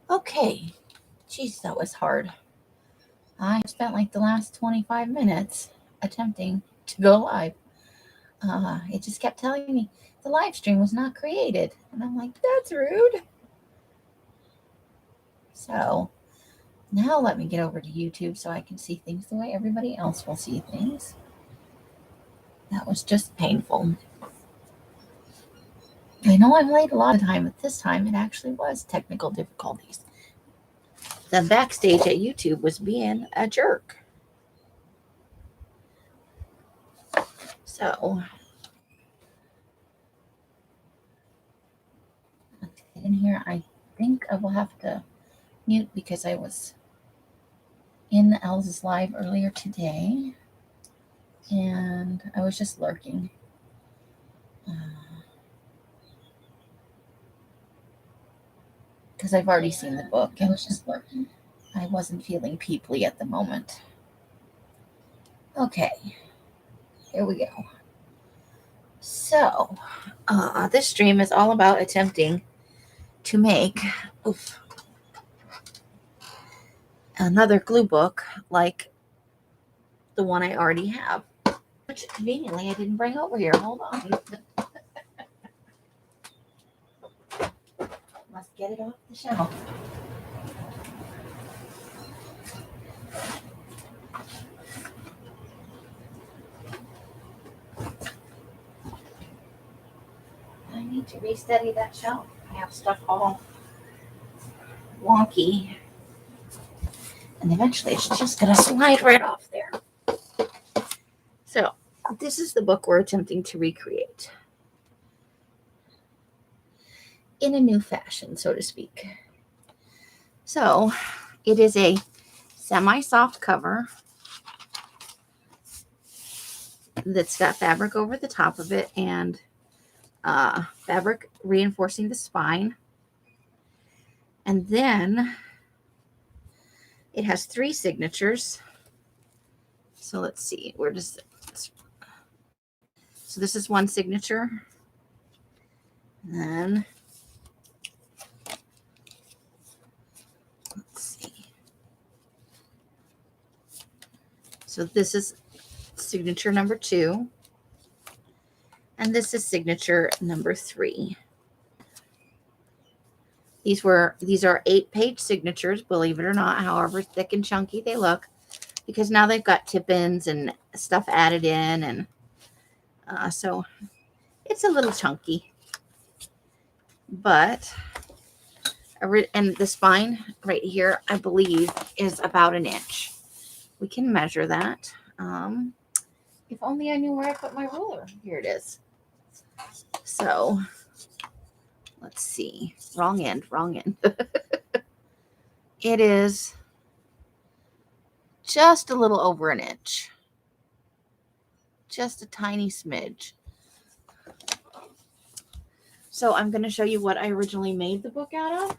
Okay. Jeez, that was hard. I spent like the last 25 minutes attempting to go live. It just kept telling me the live stream was not created. And I'm like, that's rude. So now let me get over to YouTube so I can see things the way everybody else will see things. That was just painful. I know I'm late a lot of the time, but this time it actually was technical difficulties. The backstage at YouTube was being a jerk. So in here, I think I will have to mute because I was in Elsa's live earlier today and I was just lurking. Because I've already seen the book and I wasn't feeling peoply at the moment. Okay, here we go. So, this stream is all about attempting to make another glue book like the one I already have, which conveniently I didn't bring over here. Hold on. Must get it off the shelf. I need to restudy that shelf. I have stuff all wonky. And eventually it's just going to slide right off there. So, this is the book we're attempting to recreate in a new fashion, so to speak. So, it is a semi-soft cover that's got fabric over the top of it and fabric reinforcing the spine. And then it has 3 signatures. So let's see, where does this? So this is one signature. And then let's see. So this is signature number 2. And this is signature number 3. These are 8-page signatures, believe it or not, however thick and chunky they look, because now they've got tip-ins and stuff added in, and so it's a little chunky. But, and the spine right here, I believe, is about 1 inch. We can measure that. If only I knew where I put my ruler. Here it is. So, let's see. Wrong end. It is just a little over 1 inch. Just a tiny smidge. So I'm going to show you what I originally made the book out of.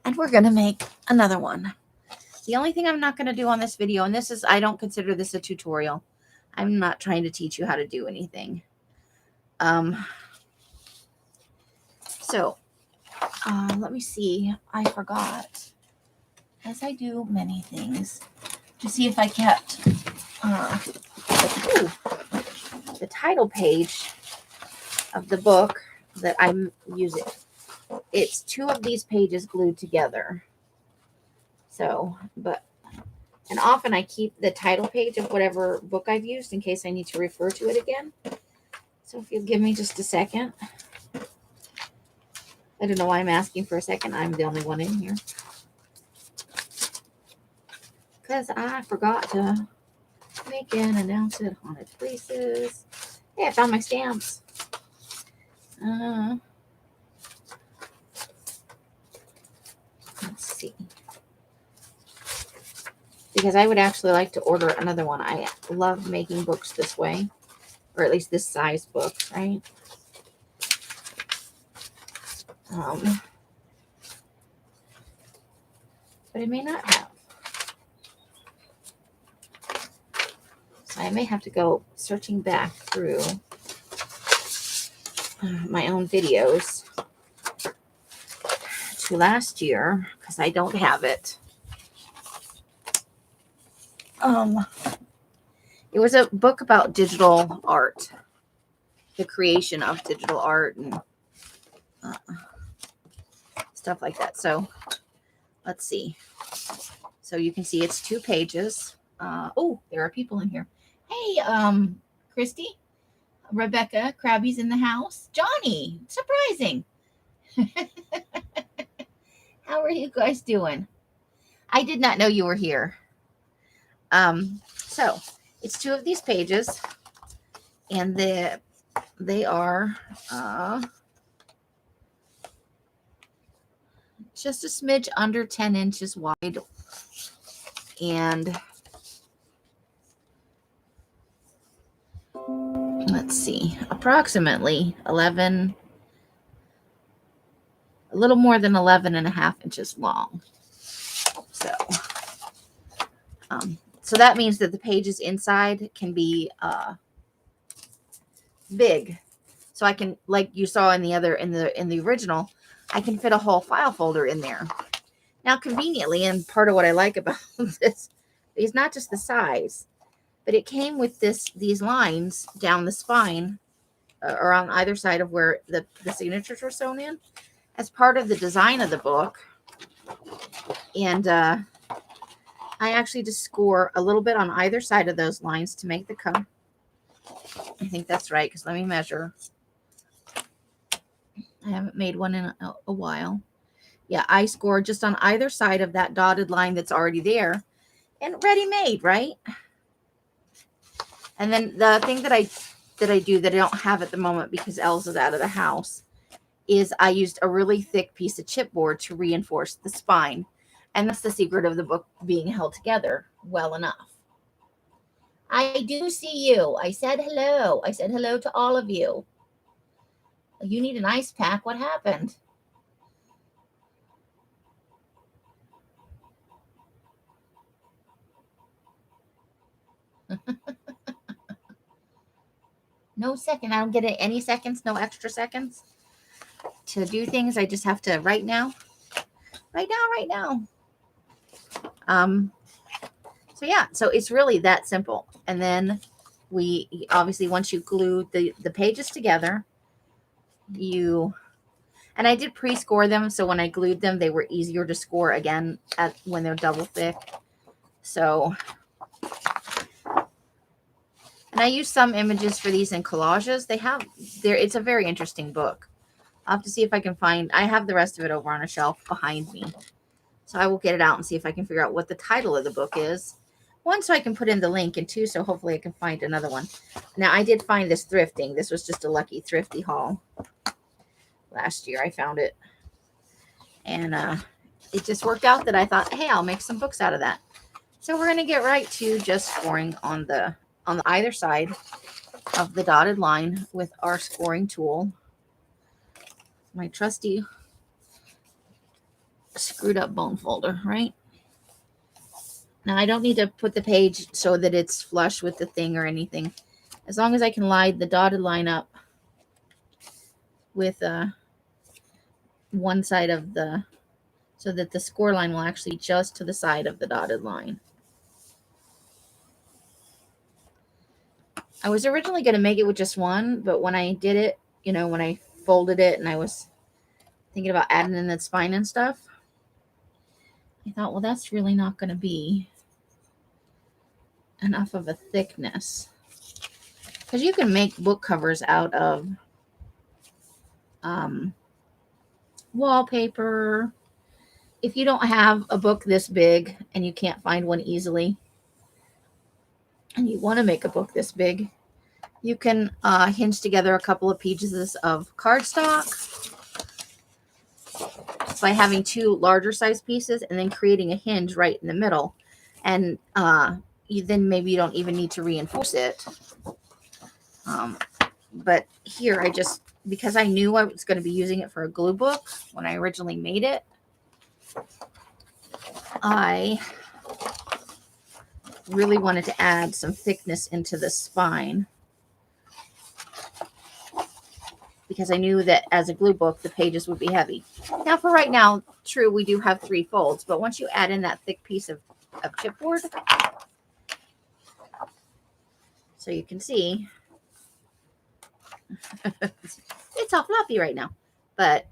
And we're going to make another one. The only thing I'm not going to do on this video, and I don't consider this a tutorial. I'm not trying to teach you how to do anything. Let me see. I forgot, as I do many things, to see if I kept the title page of the book that I'm using. It's 2 of these pages glued together. So, and often I keep the title page of whatever book I've used in case I need to refer to it again. So if you'll give me just a second. I don't know why I'm asking for a second. I'm the only one in here. Because I forgot to make and announce it. Haunted Places. Hey, I found my stamps. Let's see. Because I would actually like to order another one. I love making books this way. Or at least this size book, right? But I may not have. So I may have to go searching back through my own videos to last year because I don't have it. It was a book about digital art, the creation of digital art and stuff like that. So let's see. So you can see it's 2 pages. Oh, there are people in here. Hey, Christy, Rebecca, Krabby's in the house. Johnny, surprising. How are you guys doing? I did not know you were here. So it's 2 of these pages, and they are just a smidge under 10 inches wide, and let's see, approximately 11, a little more than 11 and a half inches long. So that means that the pages inside can be big. So I can, like you saw in the original, I can fit a whole file folder in there. Now, conveniently, and part of what I like about this is not just the size, but it came with these lines down the spine or on either side of where the signatures were sewn in as part of the design of the book. And I actually just score a little bit on either side of those lines to make the cover. I think that's right, because let me measure. I haven't made one in a while. Yeah, I score just on either side of that dotted line that's already there. And ready made, right? And then the thing that I do that I don't have at the moment because Els is out of the house is I used a really thick piece of chipboard to reinforce the spine. And that's the secret of the book being held together well enough. I do see you. I said hello. I said hello to all of you. You need an ice pack. What happened? No second. I don't get any seconds, no extra seconds to do things. I just have to right now. So yeah, so it's really that simple. And then we obviously, once you glue the pages together, and I did pre-score them, so when I glued them, they were easier to score again when they're double thick. So, and I use some images for these in collages. It's a very interesting book. I'll have to see if I can find, I have the rest of it over on a shelf behind me. So I will get it out and see if I can figure out what the title of the book is. 1, so I can put in the link, and 2, so hopefully I can find another one. Now, I did find this thrifting. This was just a lucky thrifty haul. Last year I found it. And it just worked out that I thought, hey, I'll make some books out of that. So we're going to get right to just scoring on the either side of the dotted line with our scoring tool. My trusty screwed up bone folder, right? Now I don't need to put the page so that it's flush with the thing or anything. As long as I can line the dotted line up with one side of so that the score line will actually just to the side of the dotted line. I was originally going to make it with just one, but when I did it, when I folded it and I was thinking about adding in the spine and stuff, I thought, well, that's really not going to be enough of a thickness. Because you can make book covers out of wallpaper. If you don't have a book this big and you can't find one easily, and you want to make a book this big, you can hinge together a couple of pieces of cardstock by having 2 larger size pieces and then creating a hinge right in the middle. And then maybe you don't even need to reinforce it. But here because I knew I was going to be using it for a glue book when I originally made it, I really wanted to add some thickness into the spine. because I knew that as a glue book, the pages would be heavy. Now, for right now, true, we do have 3 folds, but once you add in that thick piece of chipboard, so you can see, it's all floppy right now, but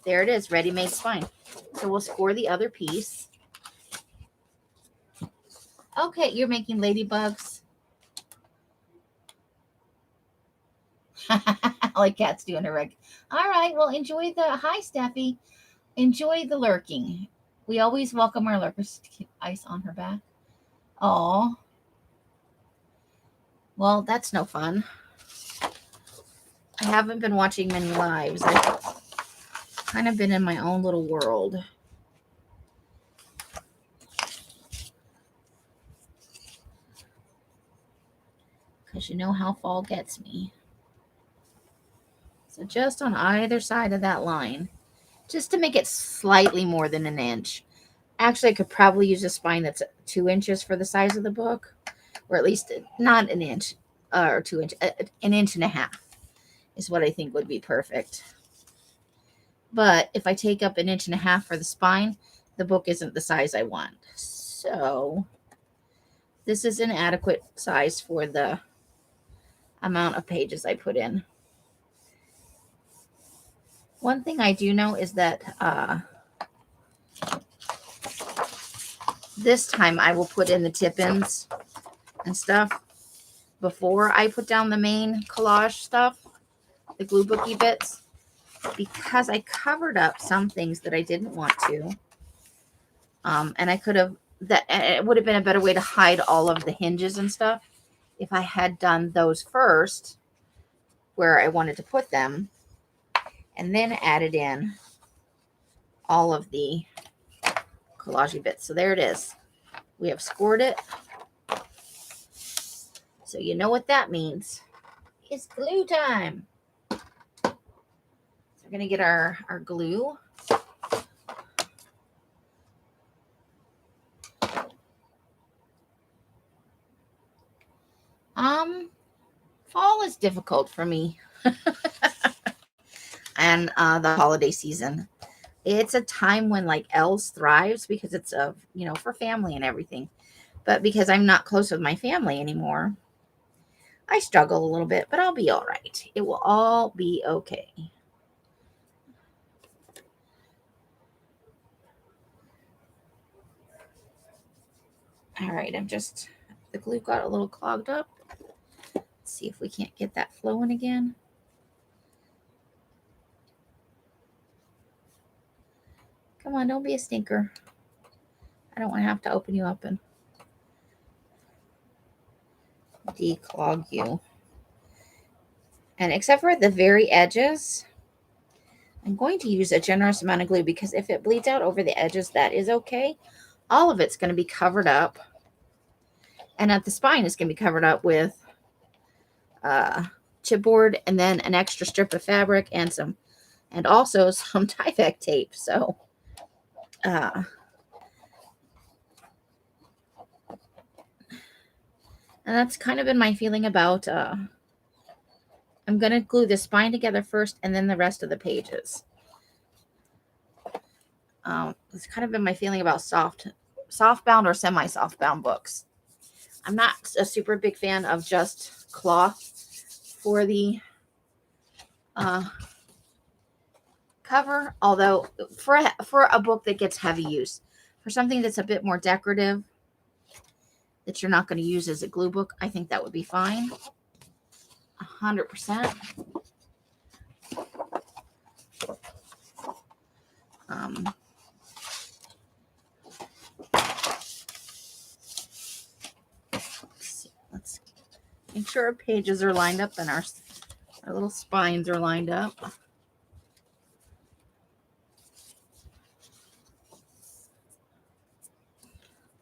there it is, ready-made spine. So we'll score the other piece. Okay, you're making ladybugs. Like cats doing a reg. All right, well, enjoy the, hi, Steffi. Enjoy the lurking. We always welcome our lurkers to keep ice on her back. Oh, well, that's no fun. I haven't been watching many lives. I've kind of been in my own little world. Because you know how fall gets me. So just on either side of that line, just to make it slightly more than an inch. Actually, I could probably use a spine that's 2 inches for the size of the book, or at least not an inch or 2 inch, an inch and a half is what I think would be perfect. But if I take up an inch and a half for the spine, the book isn't the size I want. So this is an adequate size for the amount of pages I put in. One thing I do know is that this time I will put in the tip-ins and stuff before I put down the main collage stuff, the glue booky bits, because I covered up some things that I didn't want to. And I could have, that it would have been a better way to hide all of the hinges and stuff if I had done those first where I wanted to put them, and then added in all of the collage bits. So there it is. We have scored it. So you know what that means. It's glue time. So we're going to get our glue. Fall is difficult for me. And the holiday season. It's a time when like Els thrives because it's for family and everything. But because I'm not close with my family anymore, I struggle a little bit, but I'll be all right. It will all be okay. All right, the glue got a little clogged up. Let's see if we can't get that flowing again. Come on, don't be a stinker. I don't want to have to open you up and declog you. And except for the very edges, I'm going to use a generous amount of glue because if it bleeds out over the edges, that is okay. All of it's going to be covered up. And at the spine, it's going to be covered up with chipboard and then an extra strip of fabric and also some Tyvek tape. So, and that's kind of been my feeling about, I'm going to glue the spine together first and then the rest of the pages. It's kind of been my feeling about soft-bound or semi-soft-bound books. I'm not a super big fan of just cloth for the cover, although for a book that gets heavy use, for something that's a bit more decorative that you're not going to use as a glue book, I think that would be fine. 100%. Let's make sure our pages are lined up and our little spines are lined up.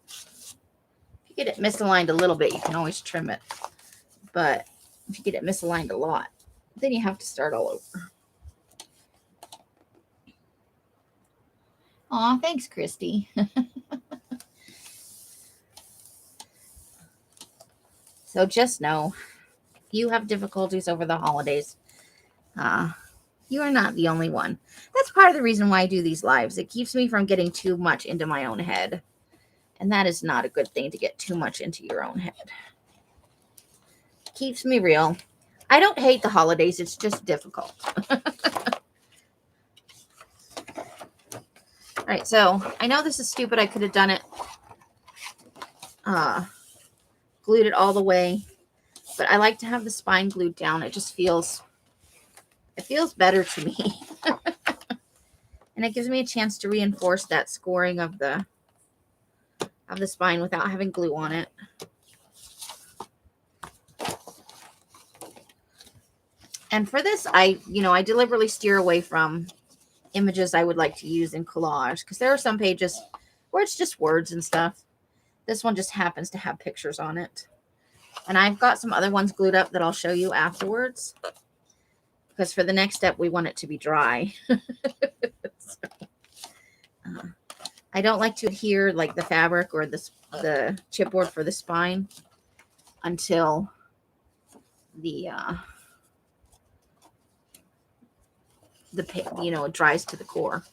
If you get it misaligned a little bit, you can always trim it. But if you get it misaligned a lot, then you have to start all over. Aw, thanks, Christy. So just know, you have difficulties over the holidays. You are not the only one. That's part of the reason why I do these lives. It keeps me from getting too much into my own head. And that is not a good thing, to get too much into your own head. It keeps me real. I don't hate the holidays. It's just difficult. All right, so I know this is stupid. I could have done it, glued it all the way, but I like to have the spine glued down. It just feels better to me. And it gives me a chance to reinforce that scoring of the spine without having glue on it. And for this, I deliberately steer away from images I would like to use in collage, because there are some pages where it's just words and stuff. This one just happens to have pictures on it. And I've got some other ones glued up that I'll show you afterwards, because for the next step, we want it to be dry. I don't like to adhere like the fabric or the chipboard for the spine until it dries to the core.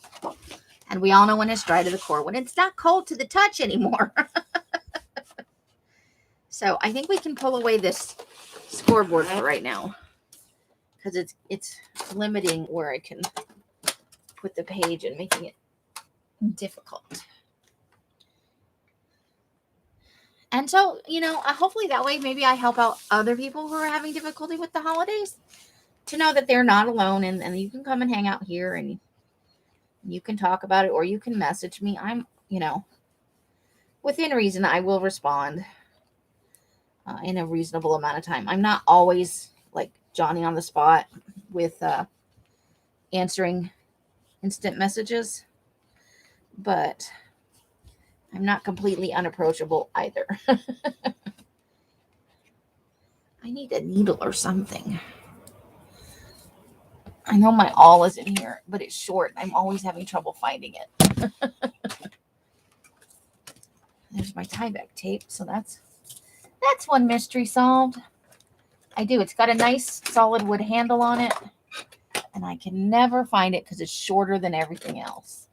And we all know when it's dry to the core, when it's not cold to the touch anymore. So I think we can pull away this scoreboard for right now, because it's limiting where I can put the page and making it difficult. And so, hopefully that way maybe I help out other people who are having difficulty with the holidays, to know that they're not alone, and you can come and hang out here and you can talk about it, or you can message me. I'm, within reason, I will respond in a reasonable amount of time. I'm not always like Johnny on the spot with answering instant messages, but I'm not completely unapproachable either. I need a needle or something. I know my awl is in here, but it's short. I'm always having trouble finding it. There's my tie-back tape, so that's one mystery solved. I do. It's got a nice solid wood handle on it, and I can never find it because it's shorter than everything else.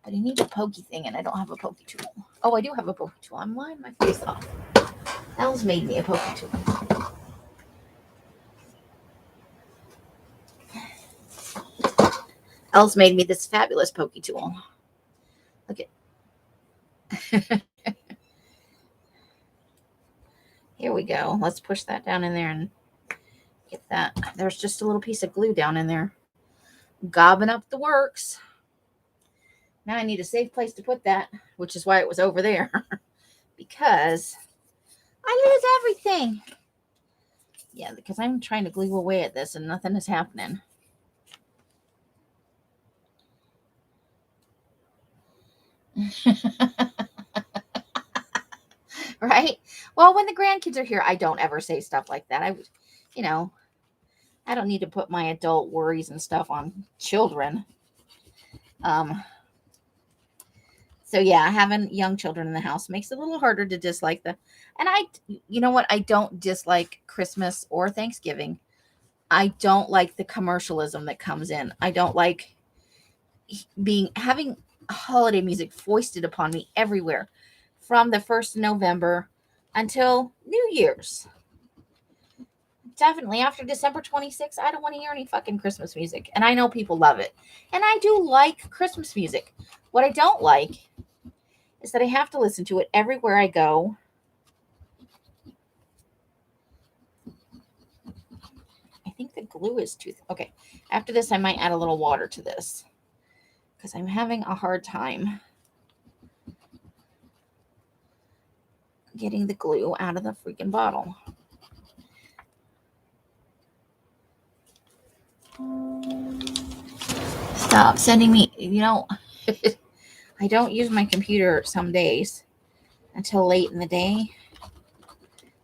But I need a pokey thing, and I don't have a pokey tool. Oh, I do have a pokey tool. I'm lying my face off. Elle's made me a pokey tool. Elle's made me this fabulous pokey tool. Look at. Here we go. Let's push that down in there and get that. There's just a little piece of glue down in there, gobbing up the works. Now I need a safe place to put that, which is why it was over there, because I lose everything. Yeah, because I'm trying to glue away at this and nothing is happening. Right? Well, when the grandkids are here, I don't ever say stuff like that. I don't need to put my adult worries and stuff on children. So yeah, having young children in the house makes it a little harder to dislike them. And you know what? I don't dislike Christmas or Thanksgiving. I don't like the commercialism that comes in. I don't like having holiday music foisted upon me everywhere from the 1st of November until New Year's. Definitely after December 26th, I don't want to hear any fucking Christmas music. And I know people love it. And I do like Christmas music. What I don't like is that I have to listen to it everywhere I go. I think the glue is too okay. After this, I might add a little water to this, because I'm having a hard time getting the glue out of the freaking bottle. Stop sending me, I don't use my computer some days until late in the day,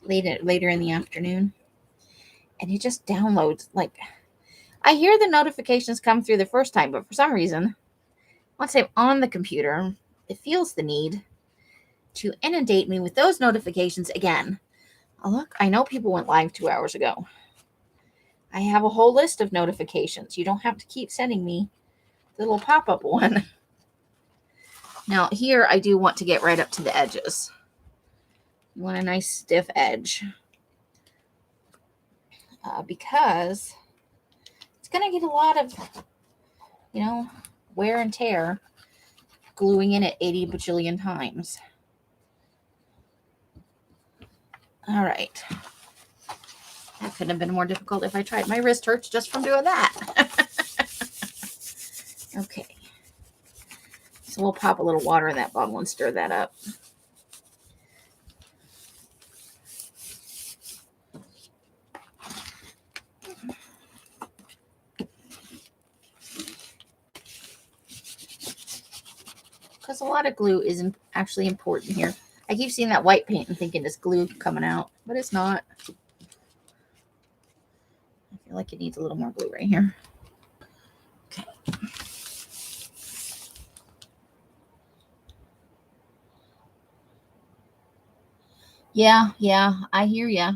later in the afternoon. And it just downloads. Like, I hear the notifications come through the first time, but for some reason, once I'm on the computer, it feels the need to inundate me with those notifications again. Oh, look, I know people went live 2 hours ago. I have a whole list of notifications. You don't have to keep sending me the little pop-up one. Now here I do want to get right up to the edges. You want a nice stiff edge. Because it's going to get a lot of, wear and tear gluing in it 80 bajillion times. All right. That couldn't have been more difficult if I tried. My wrist hurts just from doing that. Okay. So we'll pop a little water in that bottle and stir that up. Because a lot of glue isn't actually important here. I keep seeing that white paint and thinking it's glue coming out, but it's not. I feel like it needs a little more glue right here. Okay. Yeah, I hear ya.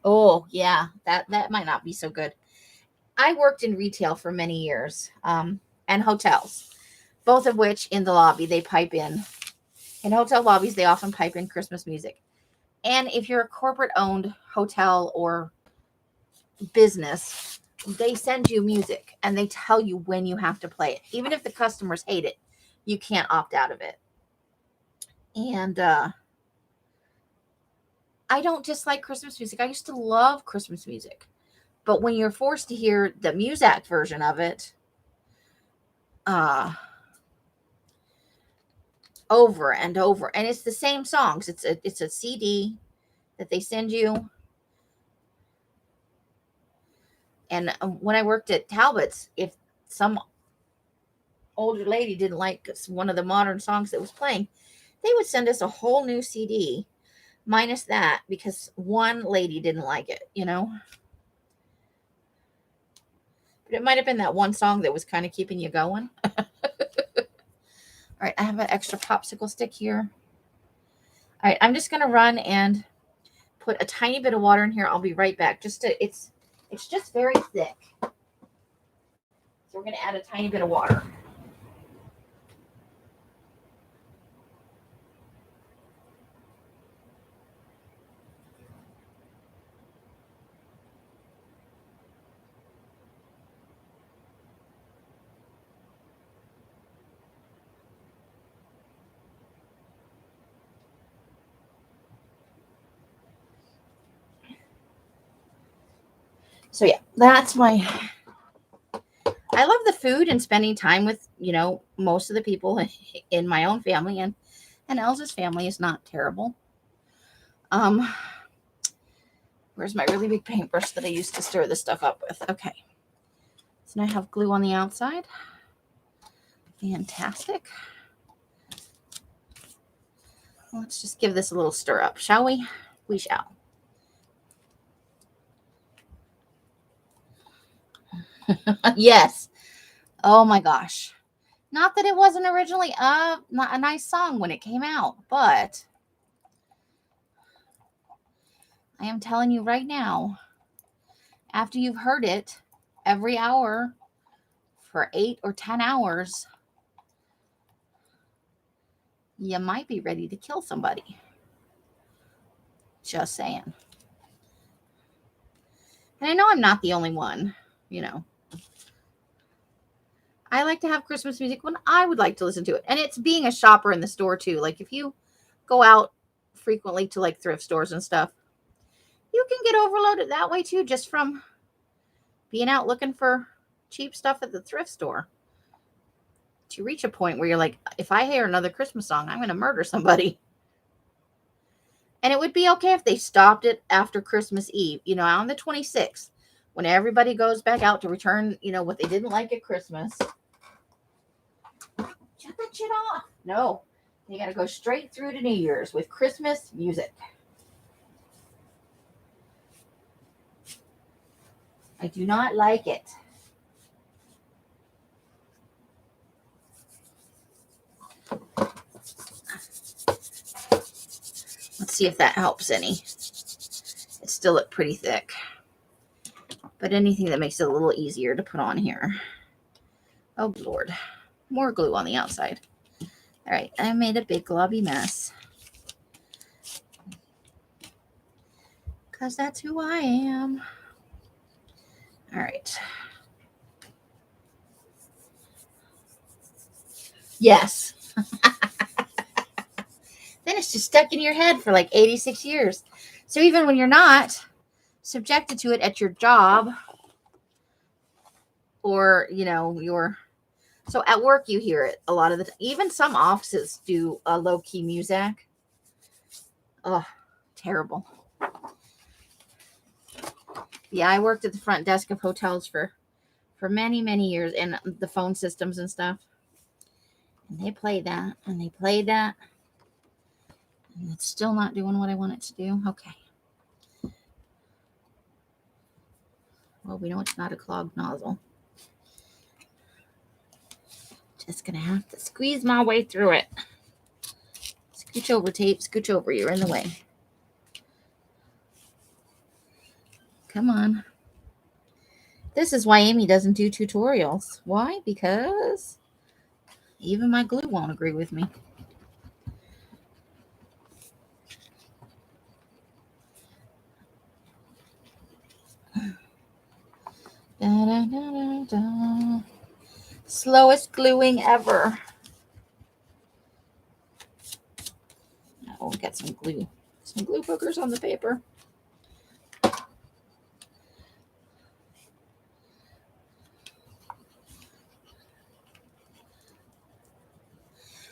Oh, yeah, that might not be so good. I worked in retail for many years, and hotels, both of which in the lobby they pipe in. In hotel lobbies, they often pipe in Christmas music. And if you're a corporate-owned hotel or business, they send you music and they tell you when you have to play it. Even if the customers hate it, you can't opt out of it. And I don't dislike Christmas music. I used to love Christmas music. But when you're forced to hear the Muzak version of it, over and over, and it's the same songs. It's a CD that they send you. And when I worked at Talbot's, if some older lady didn't like one of the modern songs that was playing, they would send us a whole new CD, minus that, because one lady didn't like it, But it might have been that one song that was kind of keeping you going. All right, I have an extra popsicle stick here. All right, I'm just going to run and put a tiny bit of water in here. I'll be right back. It's just very thick. So we're going to add a tiny bit of water. So yeah, that's I love the food and spending time with, most of the people in my own family, and Elsa's family is not terrible. Where's my really big paintbrush that I used to stir this stuff up with? Okay. So now I have glue on the outside. Fantastic. Let's just give this a little stir up, shall we? We shall. Yes. Oh my gosh. Not that it wasn't originally not a nice song when it came out, but I am telling you right now, after you've heard it every hour for 8 or 10 hours, you might be ready to kill somebody. Just saying. And I know I'm not the only one, I like to have Christmas music when I would like to listen to it. And it's being a shopper in the store too. Like if you go out frequently to like thrift stores and stuff, you can get overloaded that way too, just from being out looking for cheap stuff at the thrift store. To reach a point where you're like, if I hear another Christmas song, I'm going to murder somebody. And it would be okay if they stopped it after Christmas Eve, on the 26th, when everybody goes back out to return, what they didn't like at Christmas. Shut that shit off. No, you got to go straight through to New Year's with Christmas music. I do not like it. Let's see if that helps any. still look pretty thick. But anything that makes it a little easier to put on here. Oh, Lord. More glue on the outside. All right, I made a big globby mess. Because that's who I am. All right. Yes. Then it's just stuck in your head for like 86 years. So even when you're not subjected to it at your job or, so at work you hear it a lot of the time. Even some offices do a low-key music. Oh, terrible. Yeah, I worked at the front desk of hotels for many, many years, and the phone systems and stuff. And they played that, and they played that. And it's still not doing what I want it to do. Okay. Well, we know it's not a clogged nozzle. Just going to have to squeeze my way through it. Scooch over, tape. Scooch over. You're in the way. Come on. This is why Amy doesn't do tutorials. Why? Because even my glue won't agree with me. Da, da, da, da, da. Slowest gluing ever. Oh, we got some glue. Some glue boogers on the paper.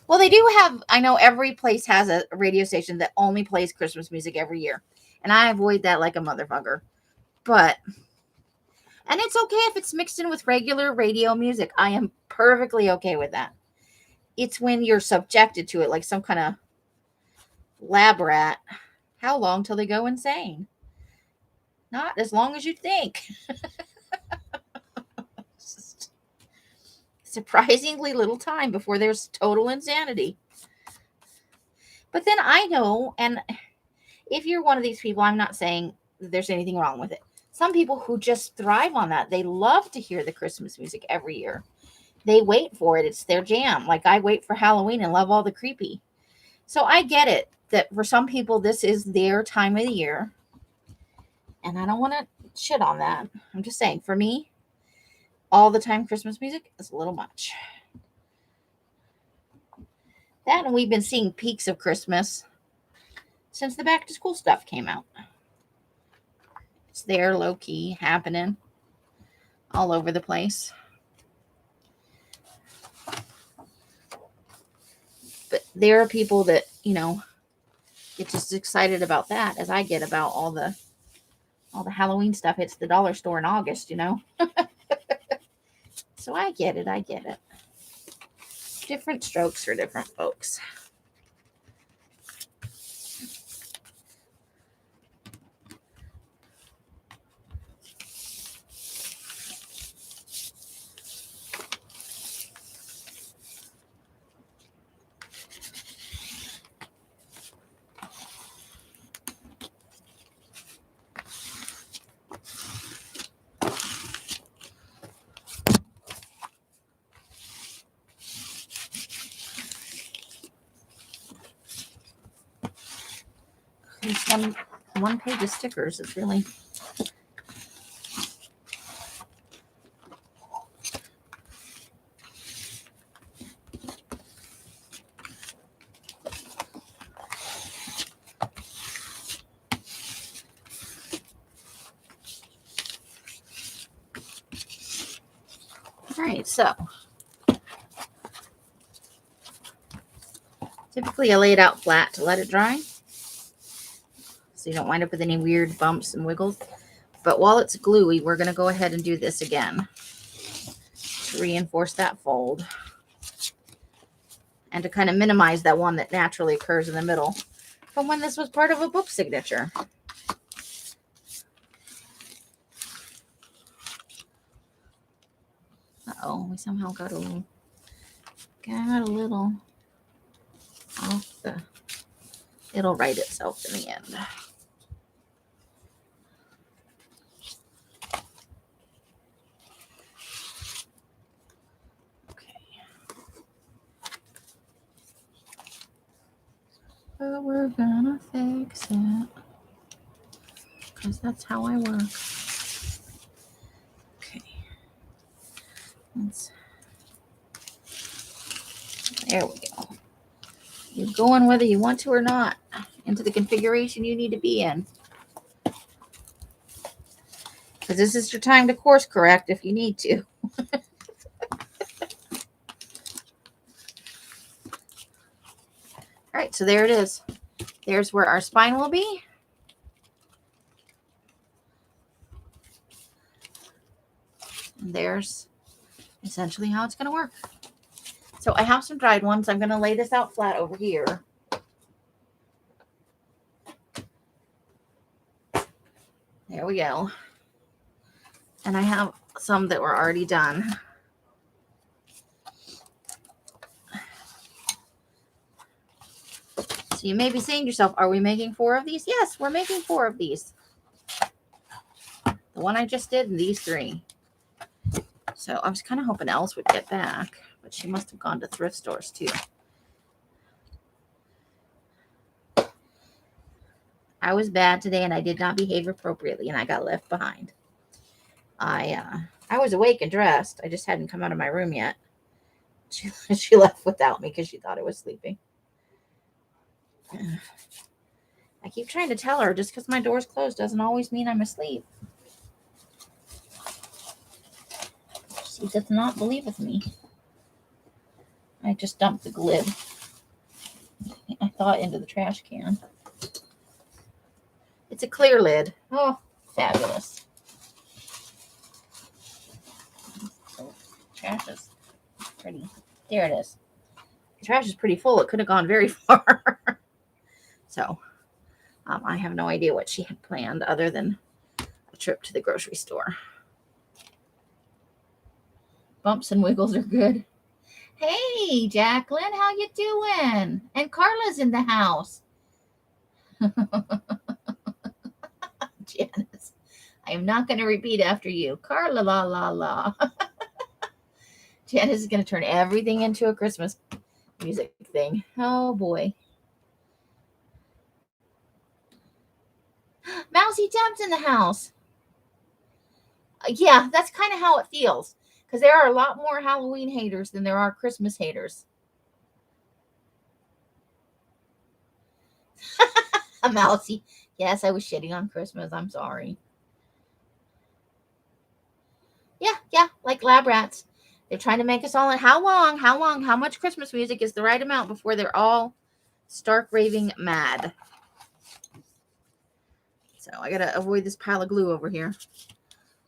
Well, they do have, I know every place has a radio station that only plays Christmas music every year. And I avoid that like a motherfucker. But, and it's okay if it's mixed in with regular radio music. I am perfectly okay with that. It's when you're subjected to it like some kind of lab rat. How long till they go insane? Not as long as you think. Just surprisingly little time before there's total insanity. But then I know, and if you're one of these people, I'm not saying there's anything wrong with it. Some people who just thrive on that, they love to hear the Christmas music every year. They wait for it. It's their jam. Like I wait for Halloween and love all the creepy. So I get it that for some people, this is their time of the year. And I don't want to shit on that. I'm just saying, for me, all the time Christmas music is a little much. That, and we've been seeing peaks of Christmas since the back to school stuff came out. It's there, low key, happening all over the place. But there are people that, get just excited about that as I get about all the Halloween stuff hits the dollar store in August, So I get it. Different strokes for different folks. There's one page of stickers. It's really... All right, so typically I lay it out flat to let it dry so you don't wind up with any weird bumps and wiggles. But while it's gluey, we're going to go ahead and do this again to reinforce that fold and to kind of minimize that one that naturally occurs in the middle from when this was part of a book signature. Uh-oh, we somehow got a little off the... It'll right itself in the end. we're gonna fix it. Because that's how I work. Okay. There we go. You're going whether you want to or not into the configuration you need to be in. Because this is your time to course correct if you need to. All right, so there it is. There's where our spine will be. And there's essentially how it's going to work. So I have some dried ones. I'm going to lay this out flat over here. There we go. And I have some that were already done. So you may be saying to yourself, are we making 4 of these? Yes, we're making 4 of these. The one I just did and these 3. So I was kind of hoping Els would get back, but she must have gone to thrift stores too. I was bad today and I did not behave appropriately and I got left behind. I was awake and dressed. I just hadn't come out of my room yet. She left without me because she thought I was sleeping. I keep trying to tell her just because my door's closed doesn't always mean I'm asleep. She does not believe with me. I just dumped the glib. I thought into the trash can. It's a clear lid. Oh, fabulous. Oh, trash is pretty. There it is. The trash is pretty full. It could have gone very far. So, I have no idea what she had planned other than a trip to the grocery store. Bumps and wiggles are good. Hey, Jacqueline, how you doing? And Carla's in the house. Janice, I am not going to repeat after you. Carla, la, la, la. Janice is going to turn everything into a Christmas music thing. Oh, boy. Mousy Deb's in the house. Yeah, that's kind of how it feels. Because there are a lot more Halloween haters than there are Christmas haters. Mousy. Yes, I was shitting on Christmas. I'm sorry. Yeah, like lab rats. They're trying to make us all. How long? How much Christmas music is the right amount before they're all stark raving mad? So I got to avoid this pile of glue over here.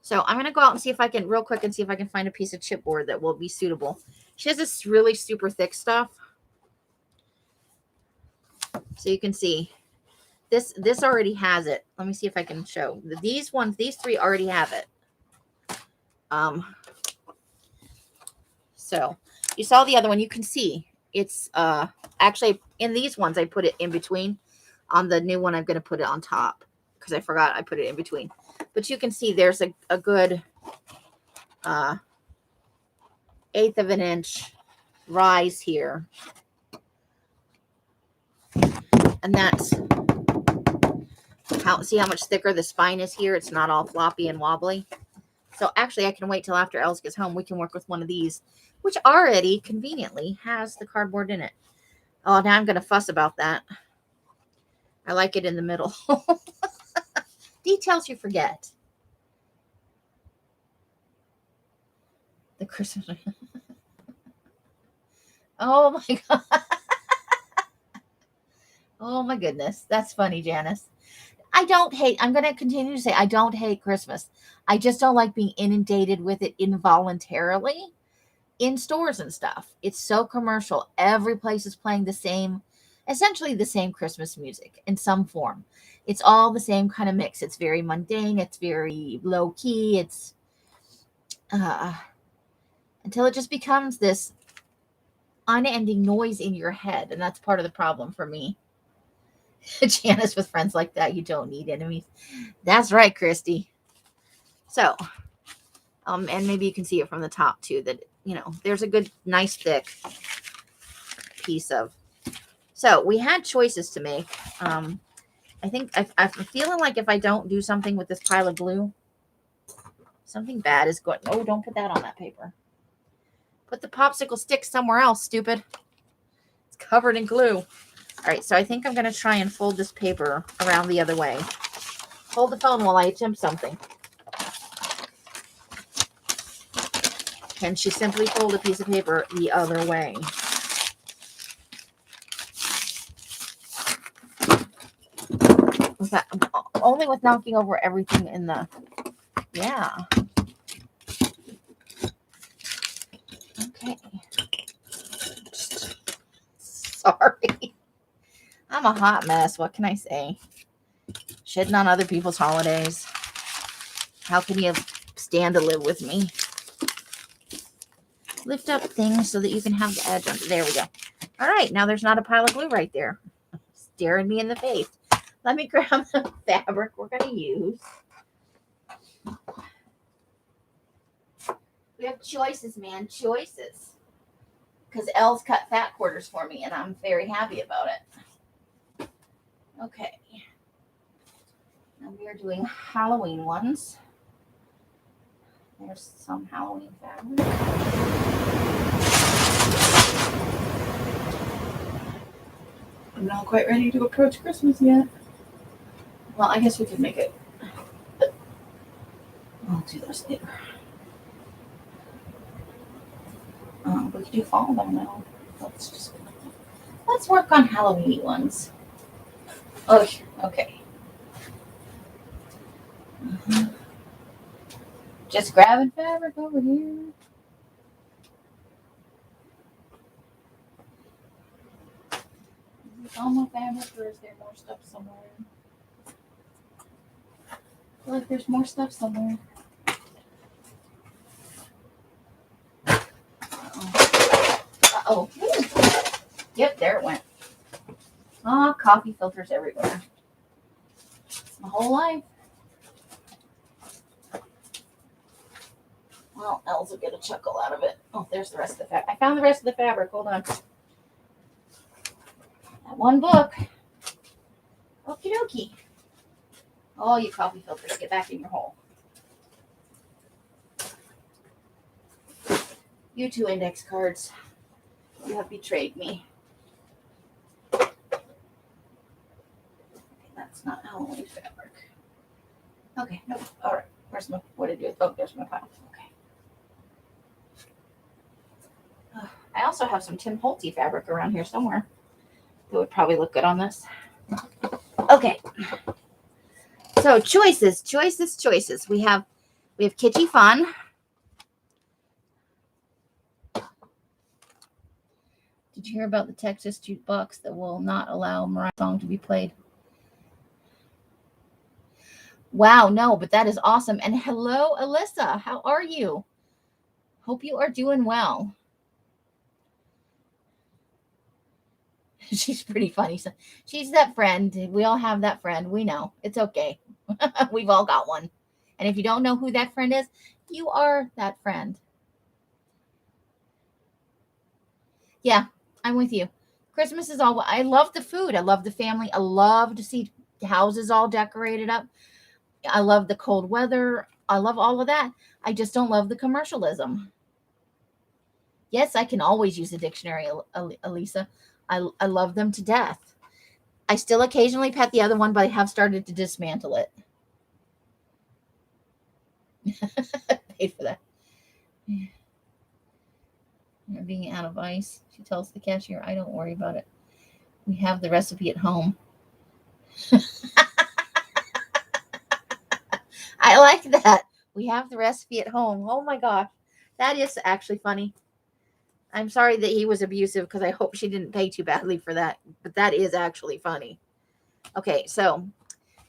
So I'm going to go out and see if I can, real quick, and see if I can find a piece of chipboard that will be suitable. She has this really super thick stuff. So you can see this already has it. Let me see if I can show. These 3 already have it. So you saw the other one. You can see it's actually in these ones I put it in between. On the new one I'm going to put it on top because I forgot I put it in between. But you can see there's a good 1/8 of an inch rise here. And that's see how much thicker the spine is here. It's not all floppy and wobbly. So actually I can wait till after Els gets home. We can work with one of these, which already conveniently has the cardboard in it. Oh, now I'm going to fuss about that. I like it in the middle. Details you forget. The Christmas. Oh my God. Oh my goodness. That's funny, Janice. I'm going to continue to say I don't hate Christmas. I just don't like being inundated with it involuntarily in stores and stuff. It's so commercial. Every place is playing essentially the same Christmas music in some form. It's all the same kind of mix. It's very mundane. It's very low key. It's until it just becomes this unending noise in your head. And that's part of the problem for me. Janice, with friends like that, you don't need enemies. That's right, Christy. So, and maybe you can see it from the top too, that, there's a good, nice, thick piece of So we had choices to make. I think I'm feeling like if I don't do something with this pile of glue, something bad is going. Oh, don't put that on that paper. Put the popsicle stick somewhere else, stupid. It's covered in glue. All right, so I think I'm going to try and fold this paper around the other way. Hold the phone while I attempt something. Can she simply fold a piece of paper the other way? Only with knocking over everything in the, yeah. Okay. Sorry. I'm a hot mess. What can I say? Shitting on other people's holidays. How can you stand to live with me? Lift up things so that you can have the edge on. There we go. All right. Now there's not a pile of glue right there. Staring me in the face. Let me grab the fabric we're going to use. We have choices, man. Choices. Because Elle's cut fat quarters for me, and I'm very happy about it. Okay. Now we are doing Halloween ones. There's some Halloween fabric. I'm not quite ready to approach Christmas yet. Well, I guess we could make it. I'll do those later. We could do fall by now. Let's work on Halloween ones. Oh, okay. Just grabbing fabric over here. Is this all my fabric, or is there more stuff somewhere? I feel like there's more stuff somewhere. Uh-oh. Yep, there it went. Oh, coffee filters everywhere. It's my whole life. Well, Els will get a chuckle out of it. Oh, there's the rest of the fabric. I found the rest of the fabric. Hold on. That one book. Okie dokie. Oh, you coffee filters, get back in your hole. You two index cards. You have betrayed me. Okay, that's not Halloween fabric. Okay, no. All right. Where's my, what did I do? Oh, there's my pile. Okay. I also have some Tim Holtz fabric around here somewhere. It would probably look good on this. Okay. So choices. We have Kitschy Fun. Did you hear about the Texas jukebox that will not allow Mariah's song to be played? Wow, no, but that is awesome. And hello, Alyssa. How are you? Hope you are doing well. She's pretty funny. She's that friend. We all have that friend. We know. It's okay. We've all got one. And if you don't know who that friend is, you are that friend. Yeah, I'm with you. Christmas is all, I love the food. I love the family. I love to see houses all decorated up. I love the cold weather. I love all of that. I just don't love the commercialism. Yes, I can always use a dictionary, Elisa. I love them to death. I still occasionally pet the other one, but I have started to dismantle it. Paid for that. You're being out of ice. She tells the cashier, I don't worry about it. We have the recipe at home. I like that. We have the recipe at home. Oh my gosh. That is actually funny. I'm sorry that he was abusive because I hope she didn't pay too badly for that. But that is actually funny. Okay, so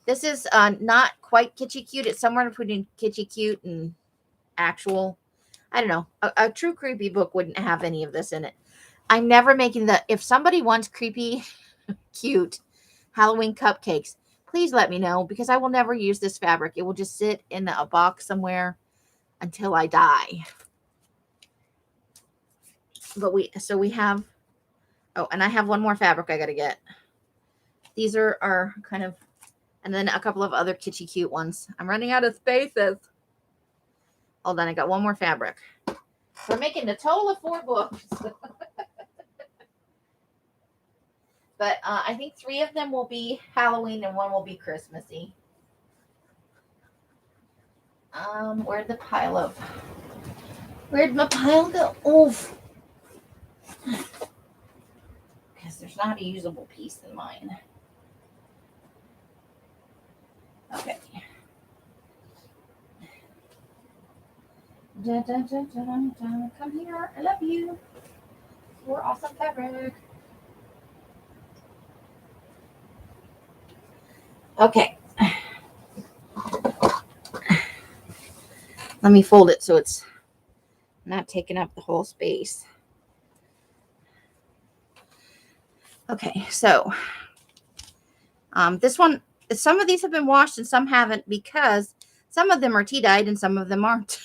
this is not quite kitschy cute. It's somewhere between kitschy cute and actual. I don't know. A true creepy book wouldn't have any of this in it. I'm never making the. If somebody wants creepy, cute Halloween cupcakes, please let me know because I will never use this fabric. It will just sit in a box somewhere until I die. But we have Oh, and I have one more fabric I got to get. These are kind of, and then a couple of other kitschy cute ones. I'm running out of spaces. Hold on, I got one more fabric. We're making a total of 4 books. But I think 3 of them will be Halloween and 1 will be Christmassy. Where'd my pile go? Oof. Because there's not a usable piece in mine. Okay. Da, da, da, da, da. Come here. I love you. You're awesome fabric. Okay. Let me fold it so it's not taking up the whole space. Okay, so this one, some of these have been washed and some haven't because some of them are tea dyed and some of them aren't.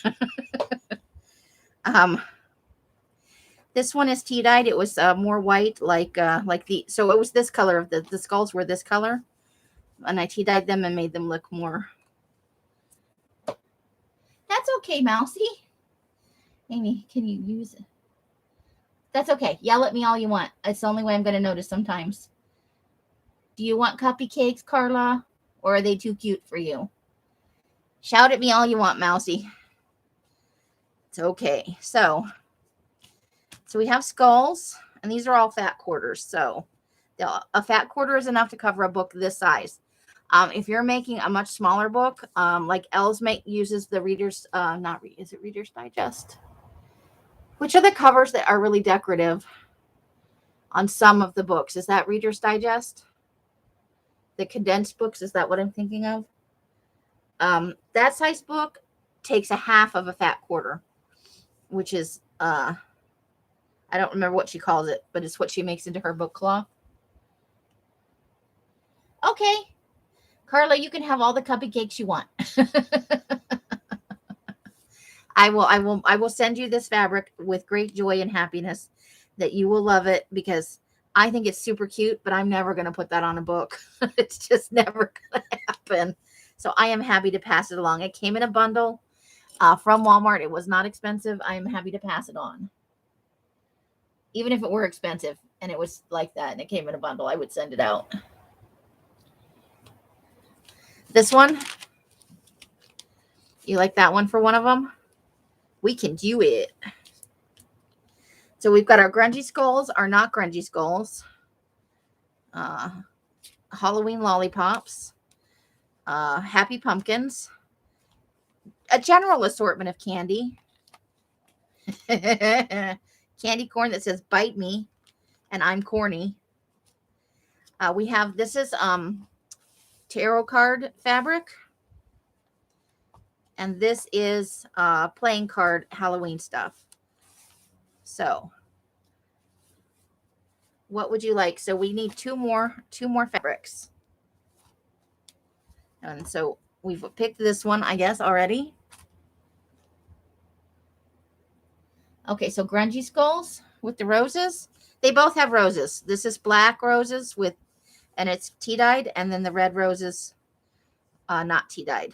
This one is tea dyed. It was more white, so it was this color. Of the skulls were this color, and I tea dyed them and made them look more. That's okay, Mousy. Amy, can you use it? That's okay. Yell at me all you want. It's the only way I'm going to notice sometimes. Do you want cupcakes, Carla? Or are they too cute for you? Shout at me all you want, Mousy. It's okay. So we have skulls, and these are all fat quarters. So a fat quarter is enough to cover a book this size. If you're making a much smaller book, like Els uses the Reader's, is it Reader's Digest? Which are the covers that are really decorative on some of the books? Is that Reader's Digest? The condensed books, is that what I'm thinking of? That size book takes a half of a fat quarter, which is, I don't remember what she calls it, but it's what she makes into her book cloth. Okay. Carla, you can have all the cupcakes you want. I will send you this fabric with great joy and happiness that you will love it because I think it's super cute, but I'm never going to put that on a book. It's just never going to happen. So I am happy to pass it along. It came in a bundle from Walmart. It was not expensive. I am happy to pass it on. Even if it were expensive and it was like that and it came in a bundle, I would send it out. This one, you like that one for one of them? We can do it. So we've got our grungy skulls, our not grungy skulls, Halloween lollipops, happy pumpkins, a general assortment of candy, candy corn that says bite me and I'm corny. We have, this is tarot card fabric, and this is playing card Halloween stuff. So what would you like? So we need two more fabrics. And so we've picked this one, I guess, already. Okay, so grungy skulls with the roses. They both have roses. This is black roses with, and it's tea dyed, and then the red roses, not tea dyed.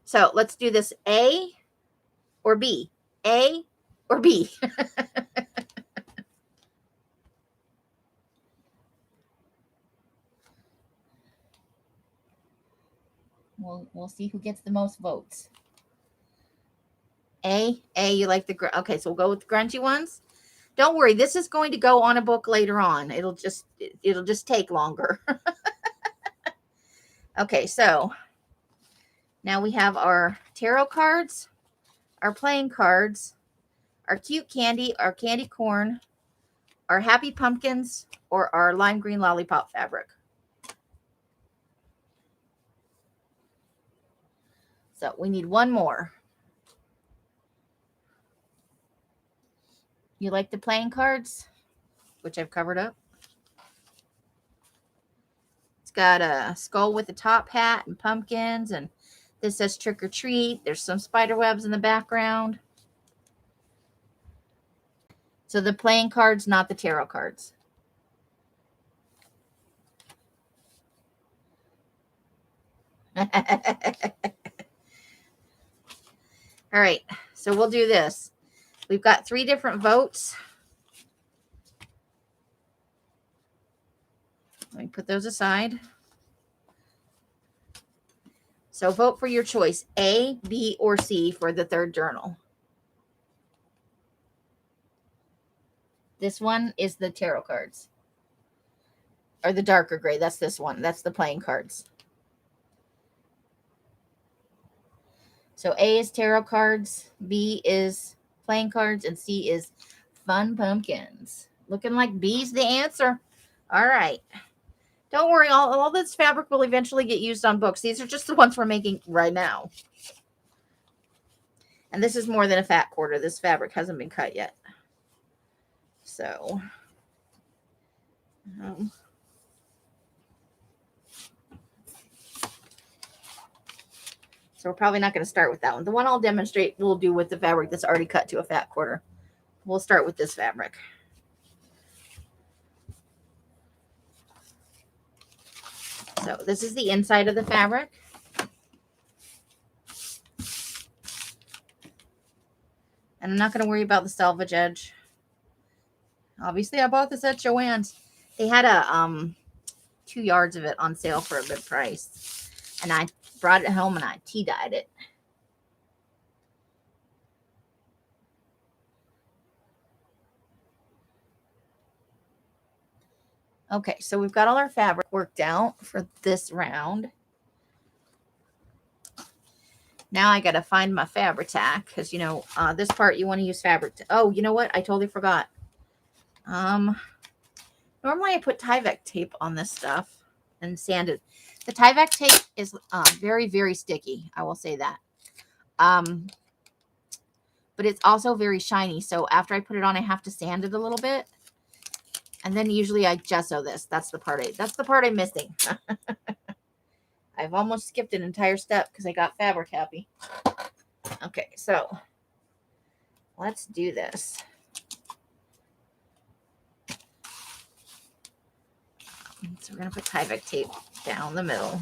So let's do this A or B. A or B. We'll see who gets the most votes. A, you like the, okay, so we'll go with the grungy ones. Don't worry, this is going to go on a book later on. It'll just take longer. Okay, so now we have our tarot cards, our playing cards, our cute candy, our candy corn, our happy pumpkins, or our lime green lollipop fabric. So we need one more. You like the playing cards, which I've covered up? It's got a skull with a top hat and pumpkins, and this says trick or treat. There's some spider webs in the background. So the playing cards, not the tarot cards. All right, so we'll do this. We've got 3 different votes. Let me put those aside. So vote for your choice, A, B, or C for the third journal. This one is the tarot cards. Or the darker gray. That's this one. That's the playing cards. So A is tarot cards, B is playing cards, and C is fun pumpkins. Looking like B's the answer. All right. Don't worry, all this fabric will eventually get used on books. These are just the ones we're making right now. And this is more than a fat quarter. This fabric hasn't been cut yet. So, so we're probably not going to start with that one. The one I'll demonstrate we'll do with the fabric that's already cut to a fat quarter. We'll start with this fabric. So this is the inside of the fabric. And I'm not going to worry about the selvage edge. Obviously, I bought this at Joann's. They had a 2 yards of it on sale for a good price. And I brought it home and I tea-dyed it. Okay, so we've got all our fabric worked out for this round. Now I got to find my fabric tack because, you know, this part you want to use fabric. Oh, you know what? I totally forgot. Normally I put Tyvek tape on this stuff and sand it. The Tyvek tape is very, very sticky. I will say that. But it's also very shiny. So after I put it on, I have to sand it a little bit. And then usually I gesso this. That's the part I'm missing. I've almost skipped an entire step because I got fabric happy. Okay, so let's do this. So we're going to put Tyvek tape down the middle.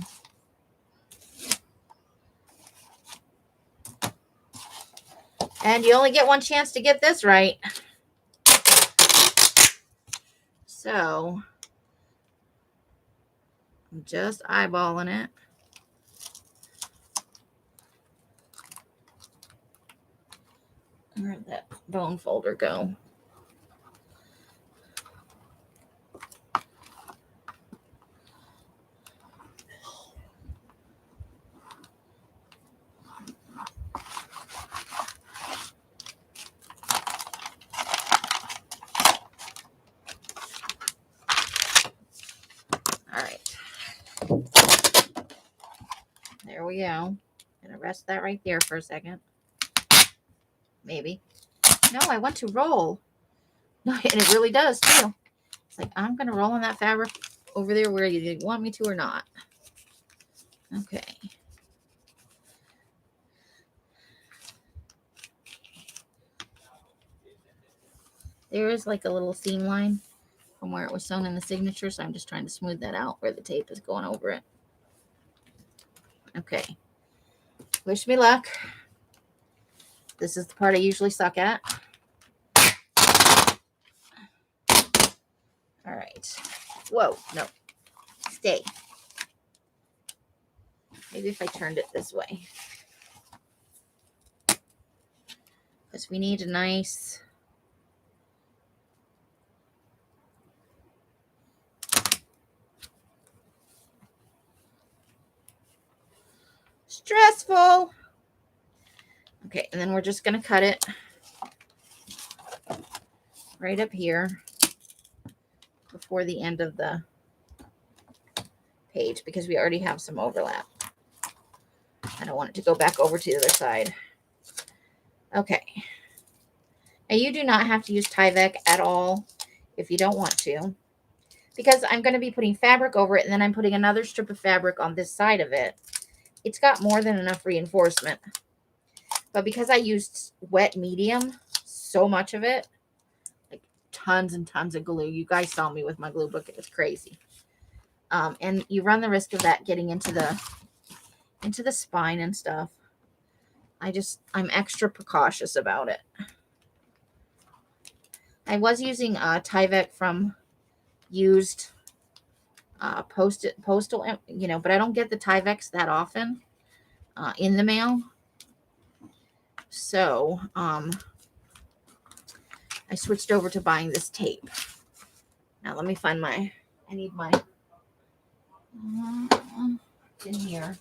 And you only get one chance to get this right. So I'm just eyeballing it. Where'd that bone folder go? All right. There we go. Gonna rest that right there for a second. Maybe. No, I want to roll. No, and it really does too. It's like I'm gonna roll in that fabric over there where you want me to or not. Okay. There is like a little seam line from where it was sewn in the signature, so I'm just trying to smooth that out where the tape is going over it. Okay. Wish me luck. This is the part I usually suck at. All right. Whoa, no. Stay. Maybe if I turned it this way. Because we need a nice... stressful. Okay, and then we're just going to cut it right up here before the end of the page because we already have some overlap. I don't want it to go back over to the other side. Okay. Now you do not have to use Tyvek at all if you don't want to, because I'm going to be putting fabric over it and then I'm putting another strip of fabric on this side of it. It's got more than enough reinforcement. But because I used wet medium, so much of it, like tons and tons of glue. You guys saw me with my glue book. It was crazy. And you run the risk of that getting into into the spine and stuff. I'm extra precautious about it. I was using Tyvek from used postal, but I don't get the Tyveks that often in the mail. So I switched over to buying this tape. Now let me find I need my in here.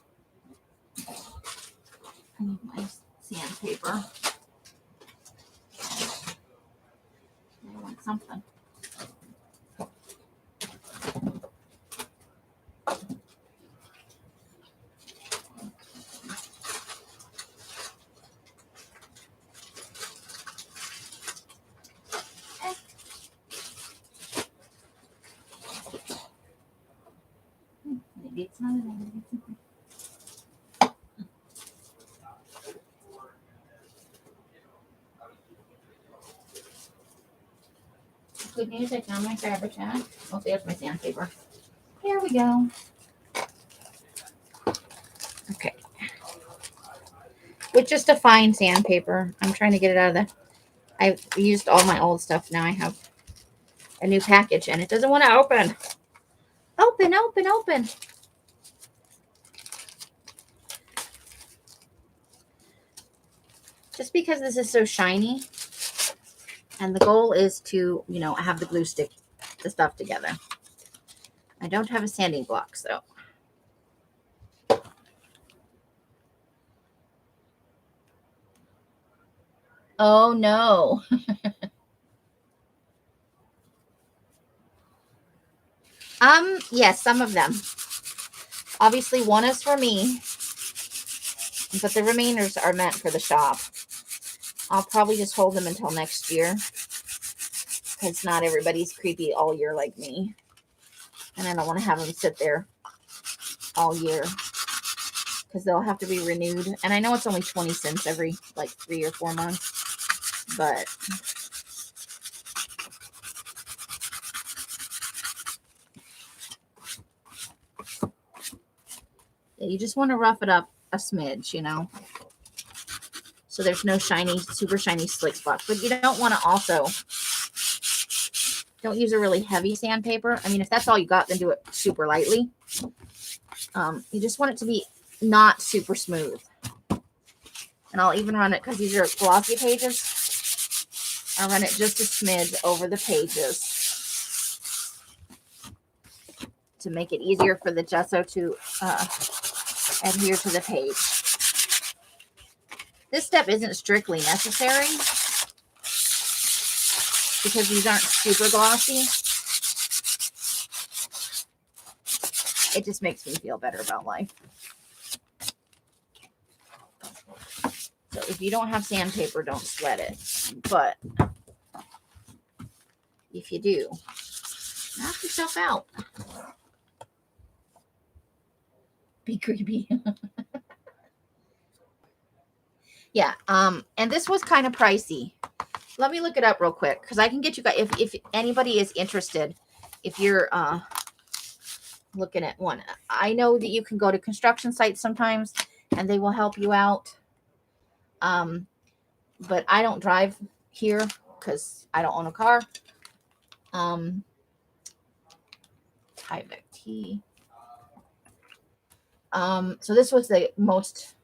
I need my sandpaper. I want something. Maybe it's not. Good news, I found my fabric tag. Oh, there's my sandpaper. Here we go. Okay. With just a fine sandpaper. I'm trying to get it out of I've used all my old stuff. Now I have a new package and it doesn't want to open. Open, open, open. Just because this is so shiny, and the goal is to, have the glue stick the stuff together. I don't have a sanding block, so. Oh no. Yes, some of them. Obviously one is for me, but the remainders are meant for the shop. I'll probably just hold them until next year, because not everybody's creepy all year like me. And I don't want to have them sit there all year, because they'll have to be renewed. And I know it's only 20 cents every 3 or 4 months, but you just want to rough it up a smidge, so there's no super shiny slick spots. But you don't want to don't use a really heavy sandpaper. I mean, if that's all you got, then do it super lightly. You just want it to be not super smooth. And I'll even run it, because these are glossy pages, I'll run it just a smidge over the pages to make it easier for the gesso to adhere to the page. This step isn't strictly necessary because these aren't super glossy. It just makes me feel better about life. So if you don't have sandpaper, don't sweat it. But if you do, knock yourself out. Be creepy. Yeah, and this was kind of pricey. Let me look it up real quick, because I can get you guys, if anybody is interested, if you're looking at one. I know that you can go to construction sites sometimes and they will help you out. But I don't drive here because I don't own a car. Tyvek T. So this was the most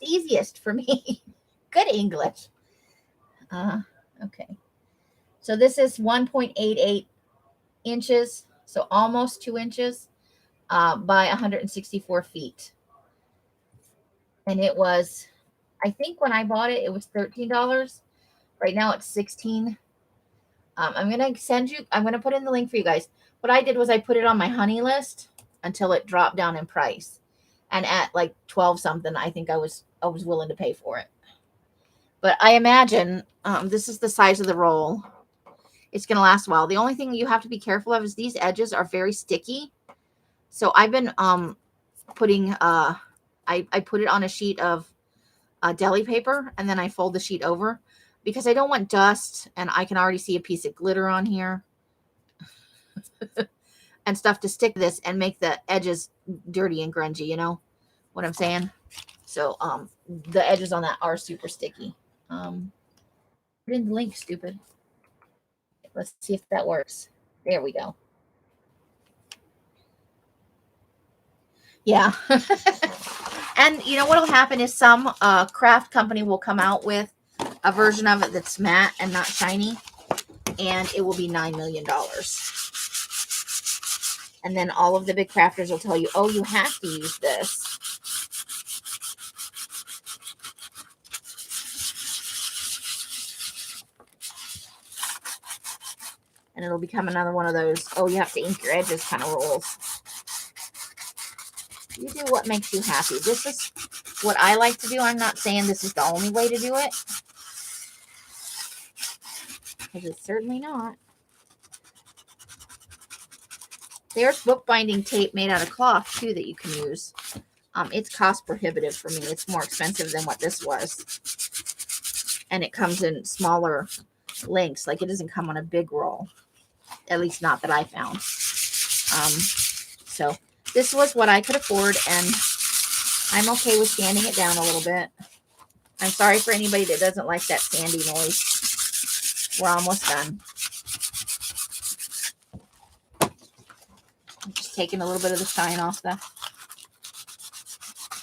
easiest for me. Good English. Okay. So this is 1.88 inches, so almost 2 inches by 164 feet. And it was, I think when I bought it, it was $13. Right now it's $16. I'm going to put in the link for you guys. What I did was I put it on my honey list until it dropped down in price. And at 12 something, I think I was willing to pay for it. But I imagine this is the size of the roll. It's going to last a while. The only thing you have to be careful of is these edges are very sticky. So I've been putting, I put it on a sheet of deli paper, and then I fold the sheet over because I don't want dust, and I can already see a piece of glitter on here and stuff to stick this and make the edges dirty and grungy, what I'm saying? So the edges on that are super sticky. Put in the link, stupid. Let's see if that works. There we go. Yeah. And you know what'll happen is some craft company will come out with a version of it that's matte and not shiny, and it will be $9 million. And then all of the big crafters will tell you, oh, you have to use this. And it'll become another one of those, oh, you have to ink your edges kind of rules. You do what makes you happy. This is what I like to do. I'm not saying this is the only way to do it, because it's certainly not. There's bookbinding tape made out of cloth, too, that you can use. It's cost prohibitive for me. It's more expensive than what this was. And it comes in smaller lengths. Like, it doesn't come on a big roll. At least not that I found. So this was what I could afford, and I'm okay with sanding it down a little bit. I'm sorry for anybody that doesn't like that sandy noise. We're almost done. I'm just taking a little bit of the shine off the...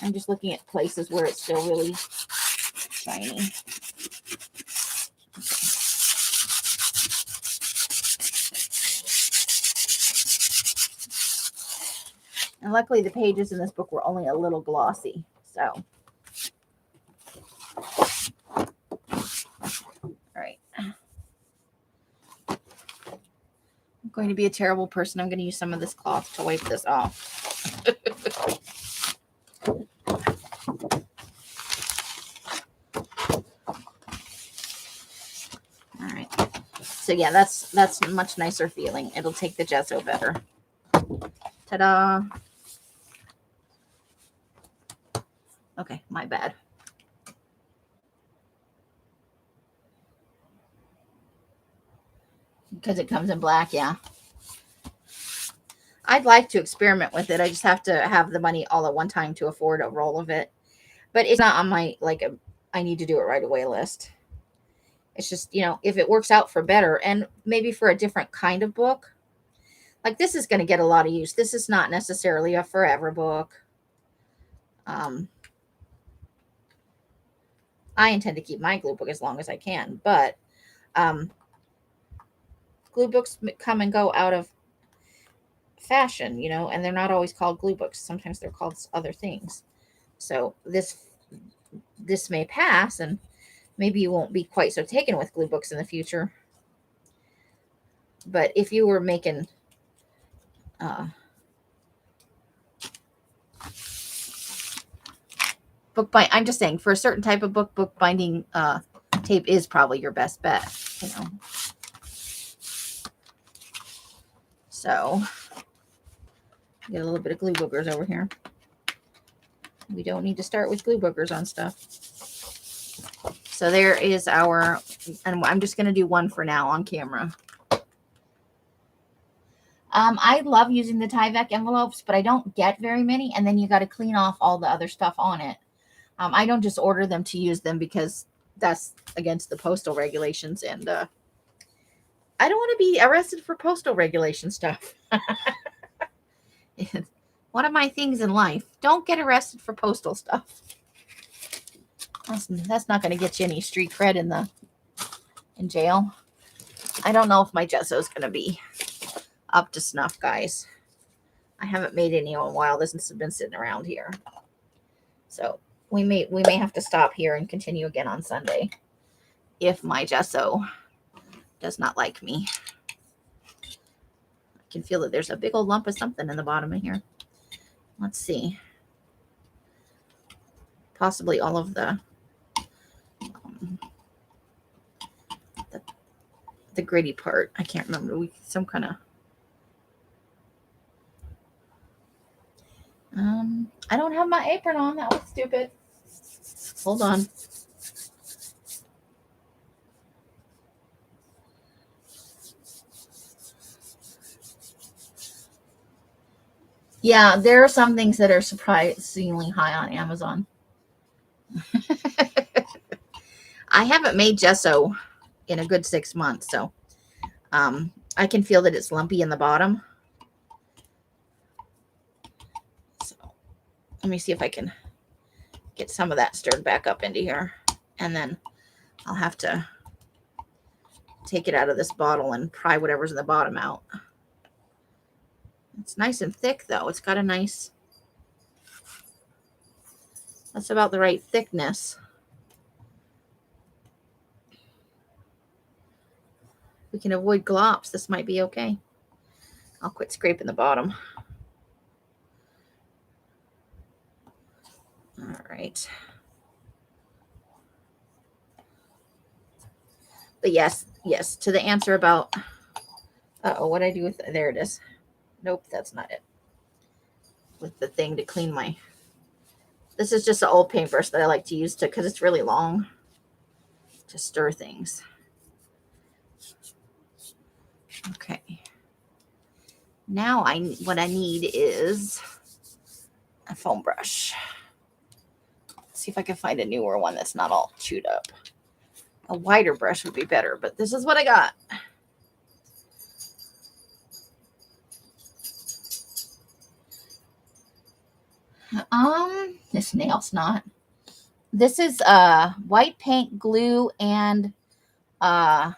I'm just looking at places where it's still really shiny. Okay. And luckily the pages in this book were only a little glossy, so. All right. I'm going to be a terrible person. I'm going to use some of this cloth to wipe this off. All right. So yeah, that's a much nicer feeling. It'll take the gesso better. Ta-da. Okay, my bad. Because it comes in black, yeah. I'd like to experiment with it. I just have to have the money all at one time to afford a roll of it. But it's not on my, like, I need to do it right away list. It's just, you know, if it works out for better and maybe for a different kind of book. Like, this is going to get a lot of use. This is not necessarily a forever book. I intend to keep my glue book as long as I can, but glue books come and go out of fashion, you know, and they're not always called glue books. Sometimes they're called other things. So this may pass, and maybe you won't be quite so taken with glue books in the future. But if you were making I'm just saying, for a certain type of book binding tape is probably your best bet, you know. So get a little bit of glue boogers over here. We don't need to start with glue boogers on stuff. So there is our, and I'm just going to do one for now on camera. I love using the Tyvek envelopes, but I don't get very many, and then you got to clean off all the other stuff on it. I don't just order them to use them because that's against the postal regulations, and I don't want to be arrested for postal regulation stuff. One of my things in life, don't get arrested for postal stuff. That's not going to get you any street cred in jail. I don't know if my gesso is going to be up to snuff, guys. I haven't made any in a while. This has been sitting around here. So we may have to stop here and continue again on Sunday if my gesso does not like me. I can feel that there's a big old lump of something in the bottom of here. Let's see. Possibly all of the gritty part. I can't remember. Some kind of I don't have my apron on. That was stupid. Hold on. Yeah, there are some things that are surprisingly high on Amazon. I haven't made gesso in a good 6 months, so I can feel that it's lumpy in the bottom. So let me see if I can get some of that stirred back up into here, and then I'll have to take it out of this bottle and pry whatever's in the bottom out. It's nice and thick though. It's got a nice, that's about the right thickness. We can avoid glops. This might be okay. I'll quit scraping the bottom. All right. But yes, to the answer about, what I do with, there it is. Nope, that's not it. With the thing to clean my, this is just an old paintbrush that I like to use because it's really long to stir things. Okay. Now what I need is a foam brush. Let's see if I can find a newer one that's not all chewed up. A wider brush would be better, but this is what I got. This nail's not. This is white paint, glue, and some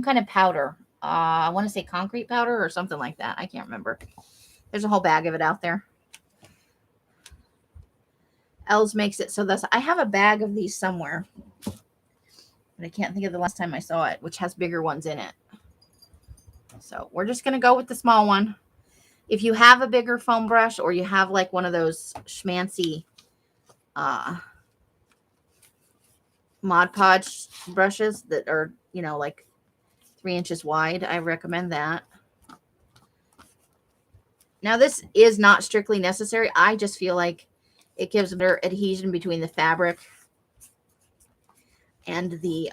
kind of powder. I want to say concrete powder or something like that. I can't remember. There's a whole bag of it out there. Els makes it so I have a bag of these somewhere, but I can't think of the last time I saw it, which has bigger ones in it. So we're just going to go with the small one. If you have a bigger foam brush, or you have like one of those schmancy Mod Podge brushes that are, like 3 inches wide, I recommend that. Now, this is not strictly necessary. I just feel like it gives better adhesion between the fabric and the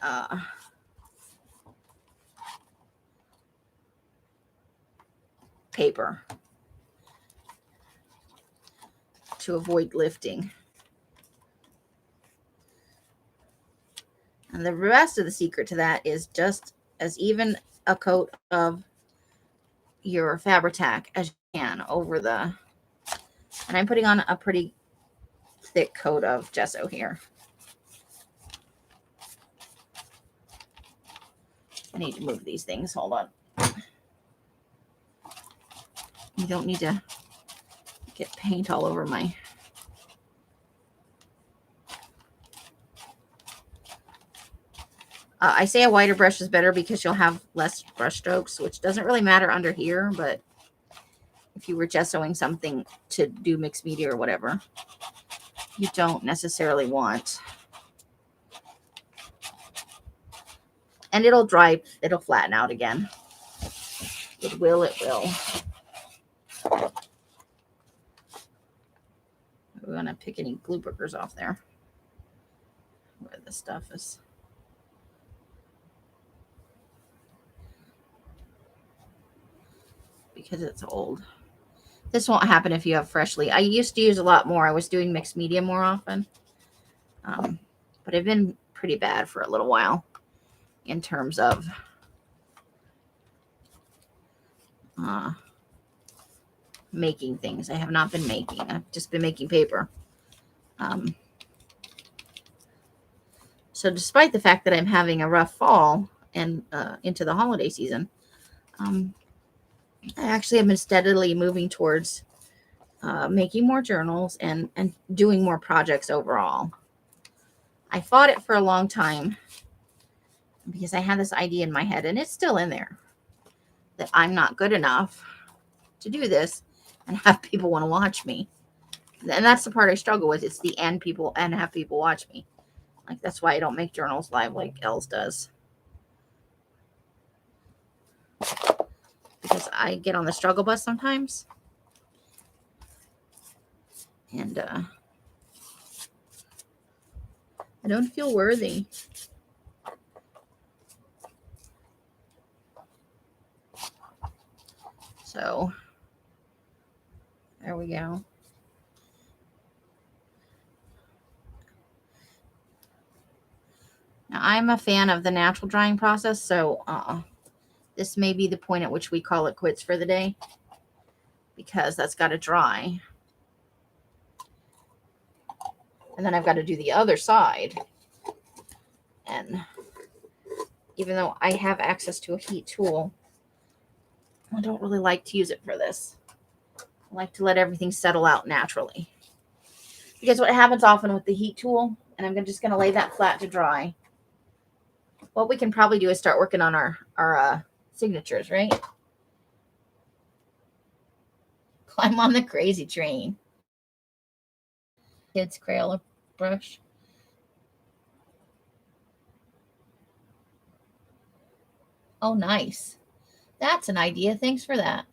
paper to avoid lifting. And the rest of the secret to that is just as even a coat of your Fabri-Tac as you can over the, and I'm putting on a pretty thick coat of gesso here. I need to move these things. Hold on. You don't need to get paint all over my. I say a wider brush is better because you'll have less brush strokes, which doesn't really matter under here, but if you were gessoing something to do mixed media or whatever, you don't necessarily want. And it'll dry, it'll flatten out again. It will. We're going to pick any glue bookers off there. Where the stuff is. Because it's old. This won't happen if you have freshly. I used to use a lot more. I was doing mixed media more often. But I've been pretty bad for a little while in terms of making things. I have not been making. I've just been making paper. So despite the fact that I'm having a rough fall and into the holiday season, I actually have been steadily moving towards making more journals and doing more projects overall. I fought it for a long time because I had this idea in my head, and it's still in there, that I'm not good enough to do this and have people want to watch me. And that's the part I struggle with. It's the have people watch me. Like, that's why I don't make journals live like Els does. Because I get on the struggle bus sometimes. And I don't feel worthy. So There we go. Now, I'm a fan of the natural drying process, so this may be the point at which we call it quits for the day, because that's got to dry. And then I've got to do the other side. And even though I have access to a heat tool, I don't really like to use it for this. I like to let everything settle out naturally. Because what happens often with the heat tool, and I'm just going to lay that flat to dry. What we can probably do is start working on our signatures, right? Climb on the crazy train. Kids Crayola brush. Oh, nice. That's an idea. Thanks for that.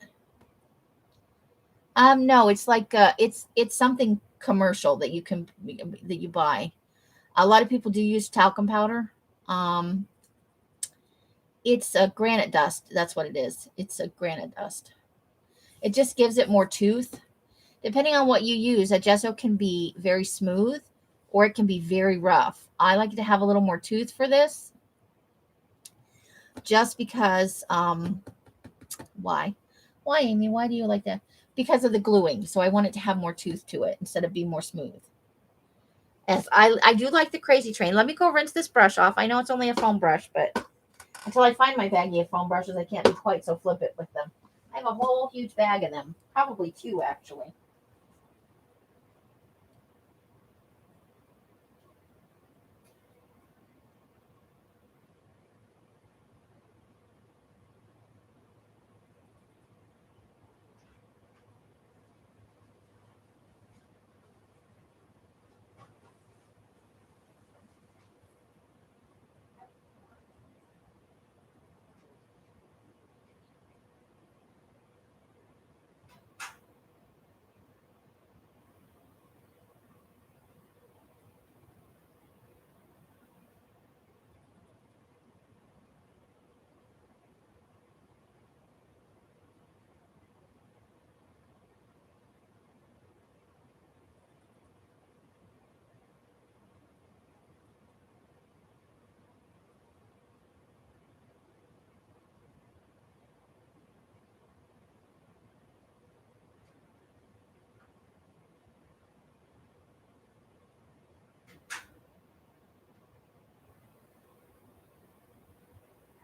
No, it's like it's something commercial that you buy. A lot of people do use talcum powder. It's a granite dust. That's what it is. It's a granite dust. It just gives it more tooth. Depending on what you use, a gesso can be very smooth or it can be very rough. I like to have a little more tooth for this. Just because, why? Why, Amy? Why do you like that? Because of the gluing. So I want it to have more tooth to it instead of being more smooth. Yes, I do like the crazy train. Let me go rinse this brush off. I know it's only a foam brush, but until I find my baggie of foam brushes, I can't be quite so flippant with them. I have a whole huge bag of them. Probably 2, actually.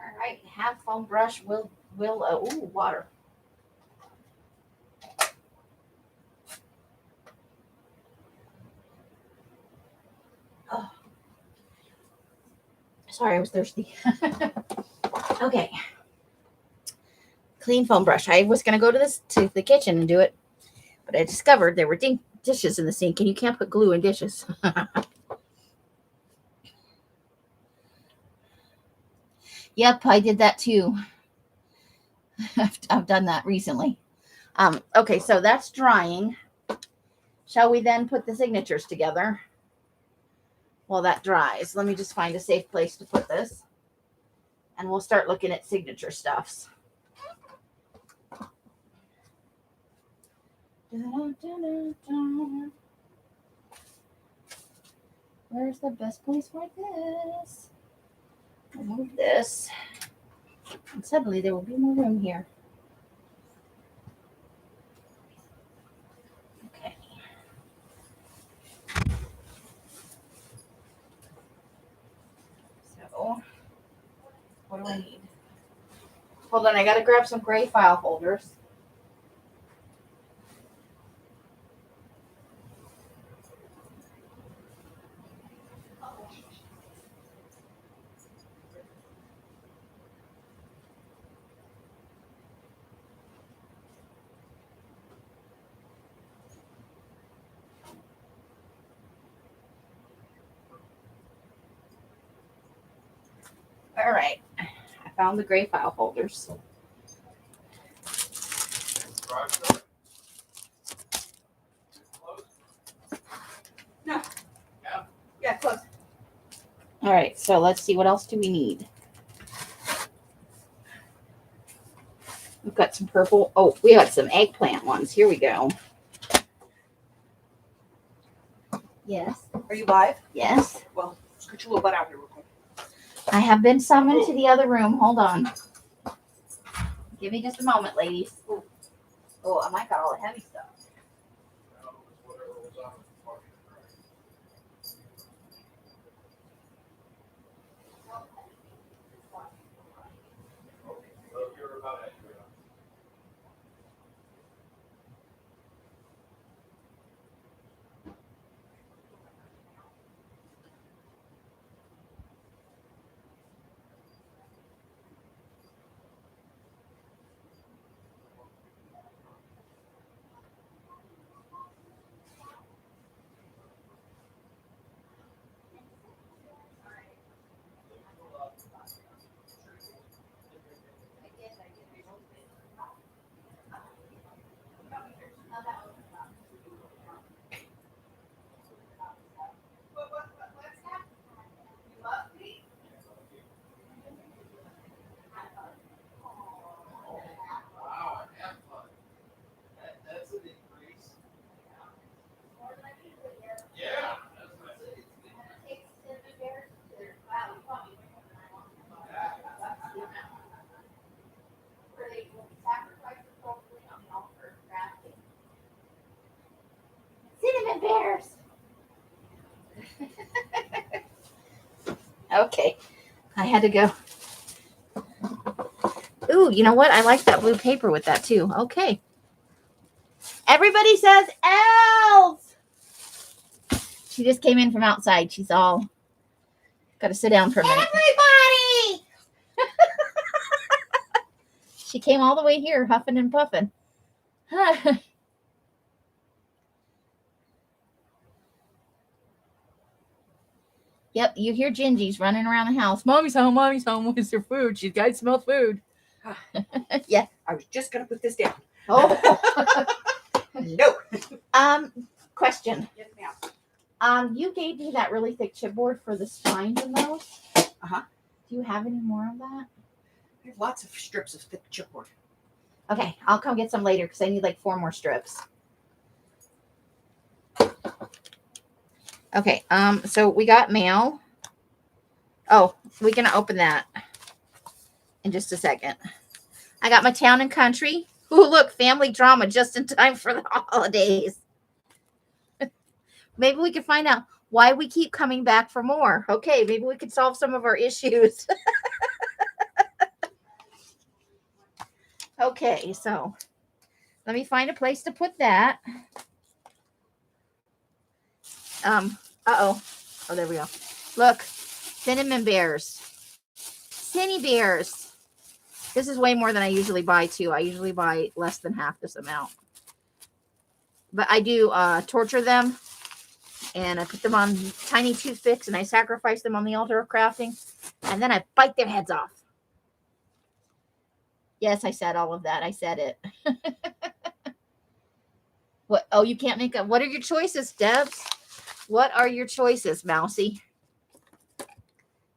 All right, half foam brush will ooh, water. Oh, sorry, I was thirsty. Okay. Clean foam brush. I was going to go to the kitchen and do it, but I discovered there were dishes in the sink, and you can't put glue in dishes. Yep, I did that too. I've done that recently. Okay, so that's drying. Shall we then put the signatures together? While that dries, let me just find a safe place to put this, and we'll start looking at signature stuffs. Where's the best place for this? I'll move this, and suddenly there will be more room here. Okay. So, what do I need? Hold on, I gotta grab some gray file folders. All right, I found the gray file folders. No. Yeah, close. All right, so let's see, what else do we need? We've got some purple. Oh, we got some eggplant ones. Here we go. Yes. Are you live? Yes. Well, scoot your little butt out here real quick. I have been summoned to the other room. Hold on. Give me just a moment, ladies. Oh, I might got all the heavy stuff. Cinnamon bears. Okay, I had to go. Ooh, you know what? I like that blue paper with that too. Okay. Everybody says elves. She just came in from outside. She's all got to sit down for a minute. Everybody. She came all the way here, huffing and puffing. Yep, you hear Gingy's running around the house. Mommy's home. Mommy's home. Where's your food? She's got to smell food. Yeah. I was just gonna put this down. Oh. No. Question. Yes, ma'am. You gave me that really thick chipboard for the spines in those. Uh-huh. Do you have any more of that? There's lots of strips of thick chipboard. Okay, I'll come get some later because I need like 4 more strips. Okay, so we got mail. Oh, we're gonna open that in just a second. I got my Town and Country. Ooh, look, family drama just in time for the holidays. Maybe we can find out why we keep coming back for more. Okay, maybe we could solve some of our issues. Okay, so let me find a place to put that. Oh, there we go. Look, cinnamon bears. Cinny bears. This is way more than I usually buy too. I usually buy less than half this amount. But I do torture them. And I put them on tiny toothpicks and I sacrifice them on the altar of crafting. And then I bite their heads off. Yes, I said all of that. I said it. What? Oh, you can't make up. What are your choices, Debs? What are your choices, Mousy?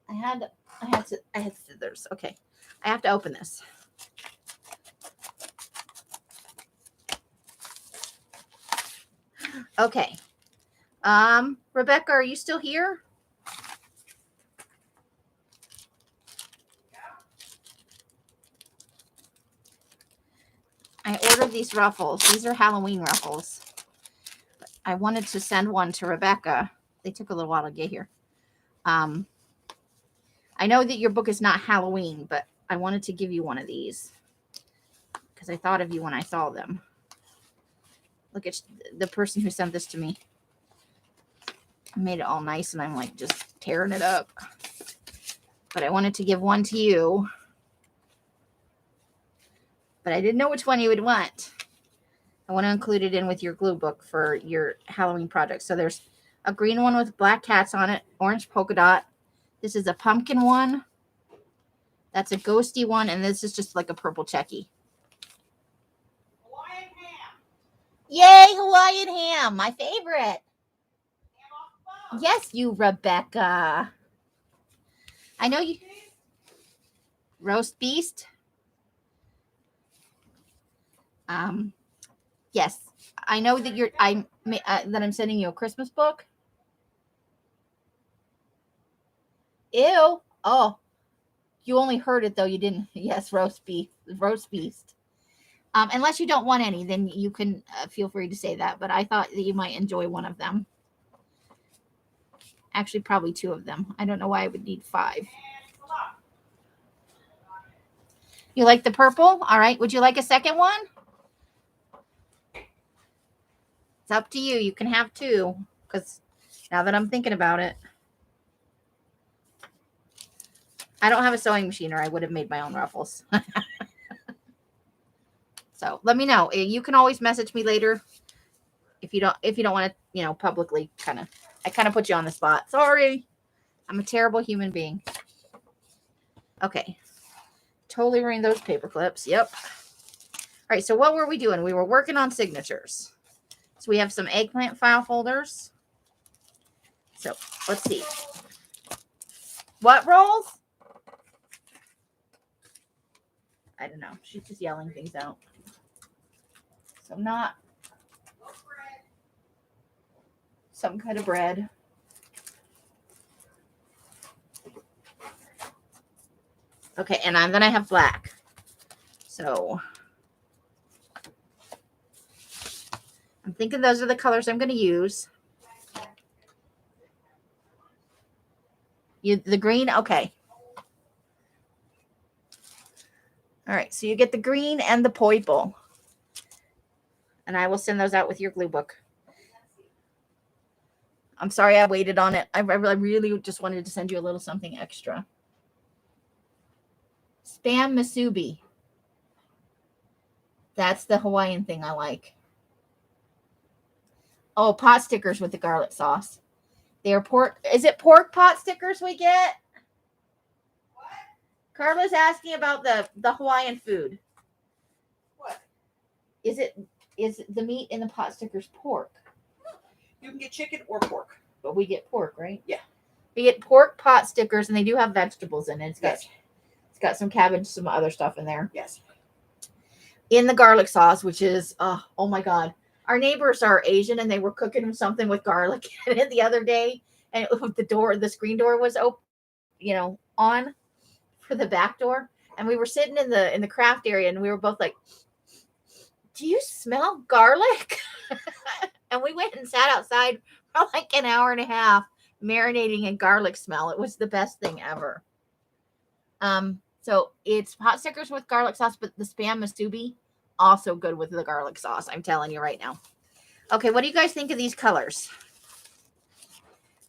I had scissors. Okay. I have to open this. Okay. Rebecca, are you still here? I ordered these ruffles. These are Halloween ruffles. I wanted to send one to Rebecca. They took a little while to get here. I know that your book is not Halloween, but I wanted to give you one of these because I thought of you when I saw them. Look at the person who sent this to me. I made it all nice and I'm like just tearing it up. But I wanted to give one to you. But I didn't know which one you would want. I want to include it in with your glue book for your Halloween project. So there's a green one with black cats on it, orange polka dot. This is a pumpkin one. That's a ghosty one. And this is just like a purple checky. Hawaiian ham. Yay, Hawaiian ham. My favorite. Yes, you, Rebecca. I know you. Roast beast. Yes, I know that that I'm sending you a Christmas book. Ew. Oh, you only heard it though. You didn't. Yes, roast beef. Roast beast. Unless you don't want any, then you can feel free to say that. But I thought that you might enjoy one of them. Actually, probably two of them. I don't know why I would need 5. You like the purple? All right. Would you like a second one? It's up to you. You can have 2 because now that I'm thinking about it, I don't have a sewing machine or I would have made my own ruffles. So let me know. You can always message me later if you don't want to, publicly I kind of put you on the spot. Sorry. I'm a terrible human being. Okay. Totally ruined those paper clips. Yep. All right. So what were we doing? We were working on signatures. So we have some eggplant file folders. So let's see. What rolls? I don't know. She's just yelling things out. So not some kind of bread. Okay, and then I have black. So I'm thinking those are the colors I'm going to use. The green, okay. All right, so you get the green and the purple. And I will send those out with your glue book. I'm sorry I waited on it. I really just wanted to send you a little something extra. Spam musubi. That's the Hawaiian thing I like. Oh, pot stickers with the garlic sauce. They're pork. Is it pork pot stickers we get? What? Carla's asking about the Hawaiian food. What? Is the meat in the pot stickers pork? You can get chicken or pork. But we get pork, right? Yeah. We get pork pot stickers, and they do have vegetables in it. Yes. It's got some cabbage, some other stuff in there. Yes. In the garlic sauce, which is, oh my God. Our neighbors are Asian, and they were cooking something with garlic in it the other day, and the screen door was open, on for the back door, and we were sitting in the craft area, and we were both like, "Do you smell garlic?" And we went and sat outside for like an hour and a half, marinating in garlic smell. It was the best thing ever. So it's pot stickers with garlic sauce, but the spam musubi also good with the garlic sauce. I'm telling you right now. Okay, what do you guys think of these colors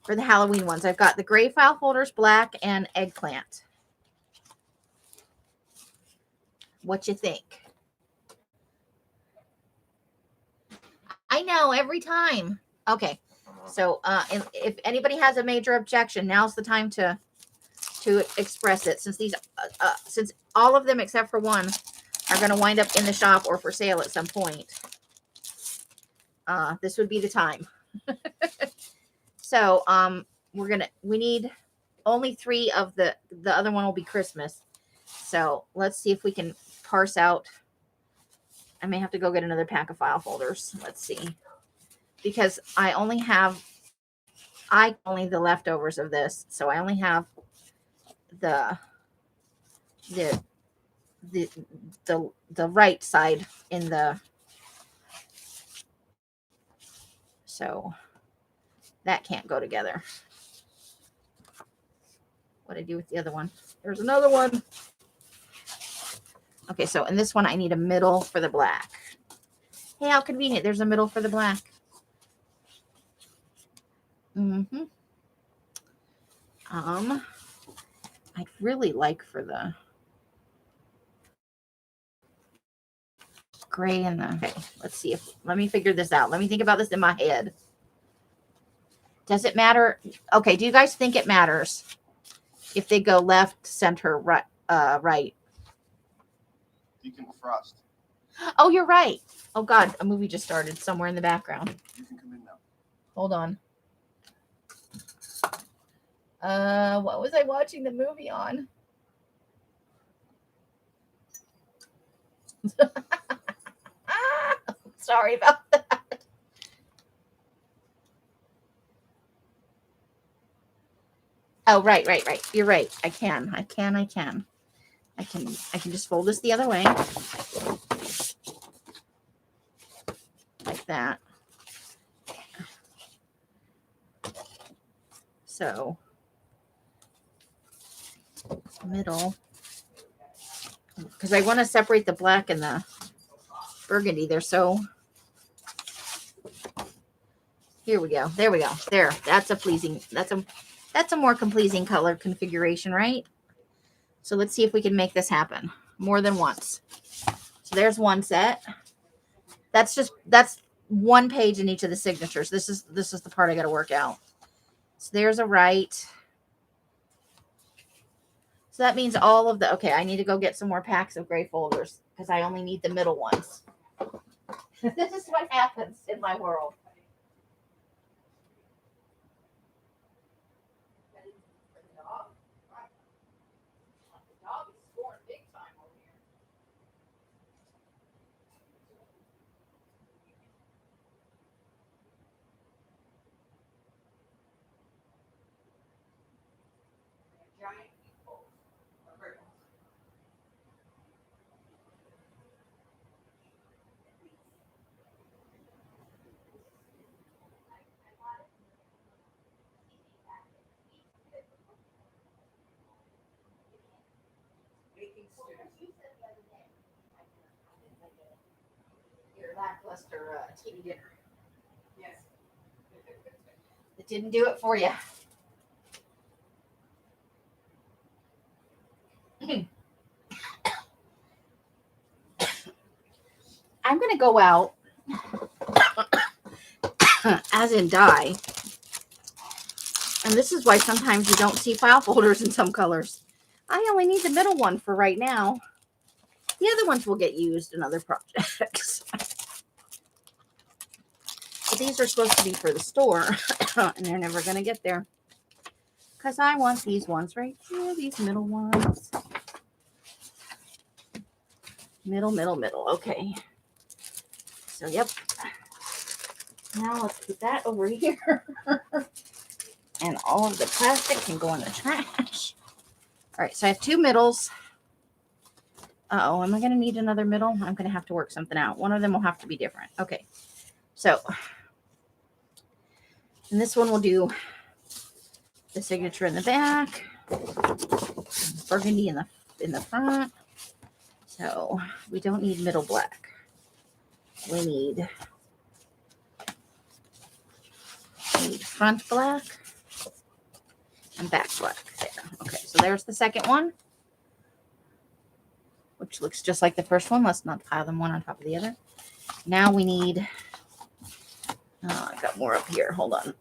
for the Halloween ones? I've got the gray file folders, black, and eggplant. What you think? I know every time. Okay, so if anybody has a major objection, now's the time to express it. Since all of them except for one are going to wind up in the shop or for sale at some point, this would be the time. So we need only 3 of the other one will be Christmas. So let's see if we can parse out. I may have to go get another pack of file folders. Let's see, because I only the leftovers of this, so I only have the right side in the, so that can't go together. What do I do with the other one? There's another one. Okay, so in this one I need a middle for the black. Hey, how convenient. There's a middle for the black. I'd really like for the gray and the, okay, let me figure this out. Let me think about this in my head. Does it matter? Okay, do you guys think it matters if they go left, center, right? You can frost. Oh, you're right. Oh God, a movie just started somewhere in the background. You can come in now. Hold on. What was I watching the movie on? Sorry about that. Oh, right. You're right. I can just fold this the other way. Like that. So, middle. Because I want to separate the black and the burgundy. They're so... Here we go. There we go. There. That's a pleasing... That's a more pleasing color configuration, right? So let's see if we can make this happen more than once. So there's one set. That's one page in each of the signatures. This is the part I got to work out. So there's a right. So that means all of the, okay, I need to go get some more packs of gray folders because I only need the middle ones. This is what happens in my world. Your lackluster TV dinner. Yes. It didn't do it for you. I'm going to go out, as in dye. And this is why sometimes you don't see file folders in some colors. I only need the middle one for right now. The other ones will get used in other projects. But these are supposed to be for the store, and they're never going to get there. Because I want these ones right here, these middle ones. Middle. Okay. So, yep. Now let's put that over here. And all of the plastic can go in the trash. All right, so I have two middles. Uh-oh, am I going to need another middle? I'm going to have to work something out. One of them will have to be different. Okay, so, and this one will do the signature in the back, burgundy in the front. So we don't need middle black. We need front black and back black. There. Okay, so there's the second one, which looks just like the first one. Let's not pile them one on top of the other. Now we need, I got more up here. Hold on.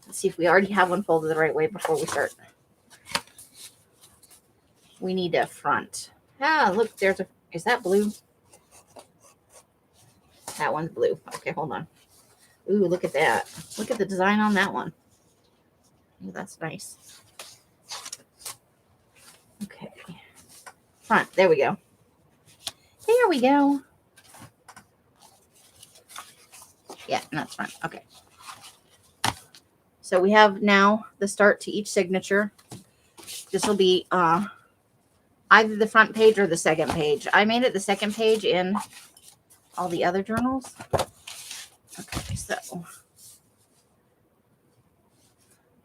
Let's see if we already have one folded the right way before we start. We need a front. Ah, look, is that blue? That one's blue. Okay, hold on. Ooh, look at that. Look at the design on that one. Ooh, that's nice. Okay. Front. There we go. There we go. Yeah, and that's front. Okay. So we have now the start to each signature. This will be either the front page or the second page. I made it the second page in all the other journals. Okay, so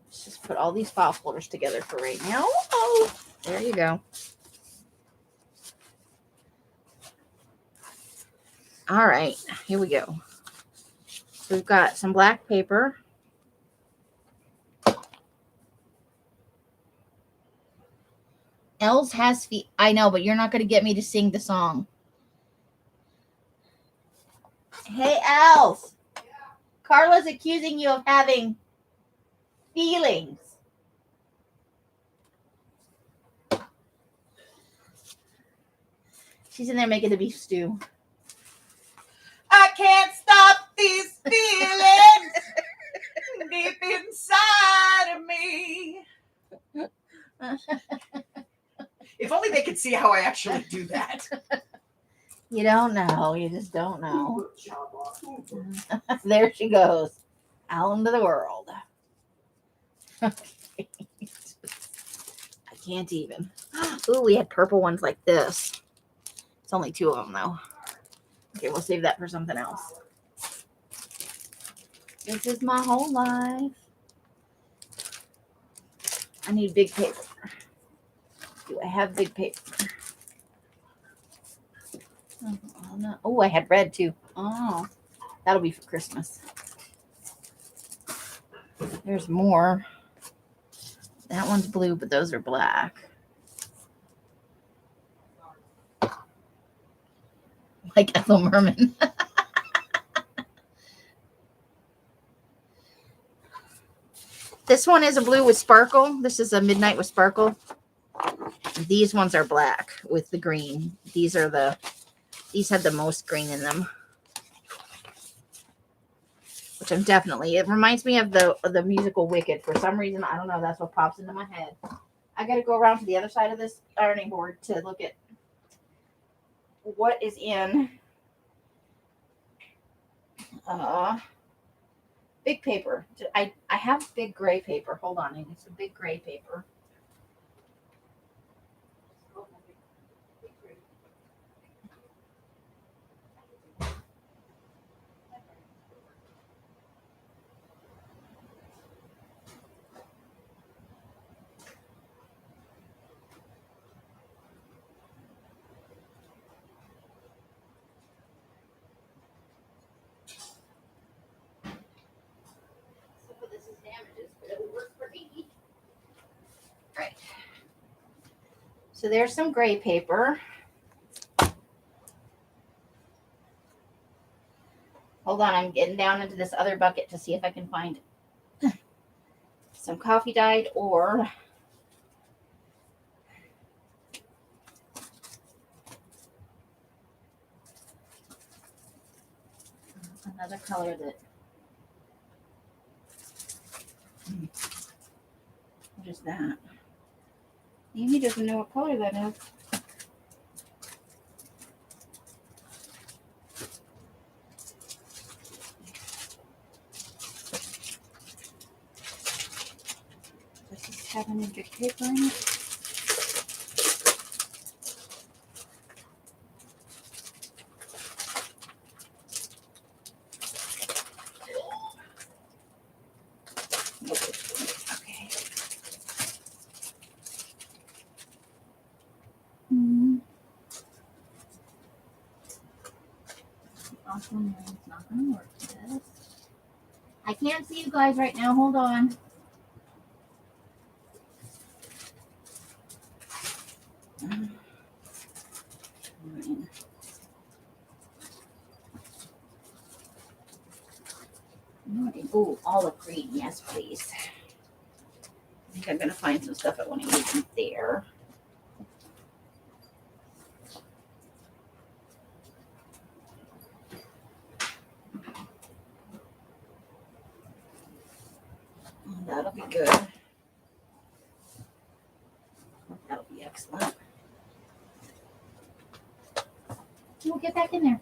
let's just put all these file folders together for right now. Oh, there you go. All right, here we go. So we've got some black paper. Els has feet. I know, but you're not going to get me to sing the song. Hey, Els. Yeah. Carla's accusing you of having feelings. She's in there making the beef stew. I can't stop these feelings deep inside of me. If only they could see how I actually do that. You don't know. You just don't know. There she goes. Out into the world. Okay. can't even. Ooh, we had purple ones like this. It's only 2 of them though. Okay, we'll save that for something else. This is my whole life. I need big paper. Do I have big paper? Oh, no. Oh, I had red too. Oh, that'll be for Christmas. There's more. That one's blue, but those are black. Like Ethel Merman. This one is a blue with sparkle. This is a midnight with sparkle. These ones are black with the green. These had the most green in them. Which I'm definitely, it reminds me of the musical Wicked. For some reason, I don't know, that's what pops into my head. I got to go around to the other side of this ironing board to look at what is in big paper. I have big gray paper. Hold on, I need some big gray paper. This is damages, but it will work for me. Right. So there's some gray paper. Hold on, I'm getting down into this other bucket to see if I can find some coffee dyed or another color that. What is that? Amy doesn't know what color that is. Does this have any big paper in it? Okay. Awesome. It's not going to work for this. I can't see you guys right now. Hold on. Ooh, olive green. Yes, please. I think I'm going to find some stuff I want to use in there. That'll be good. That'll be excellent. We'll get back in there.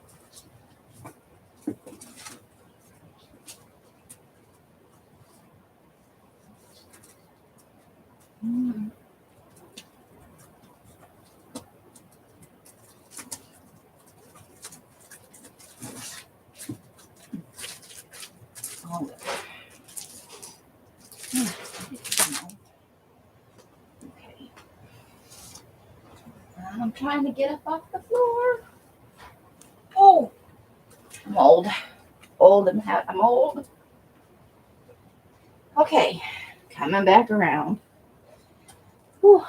Oh. Okay. I'm trying to get up off the floor. Oh, I'm old. I'm old. Okay, coming back around. Whew.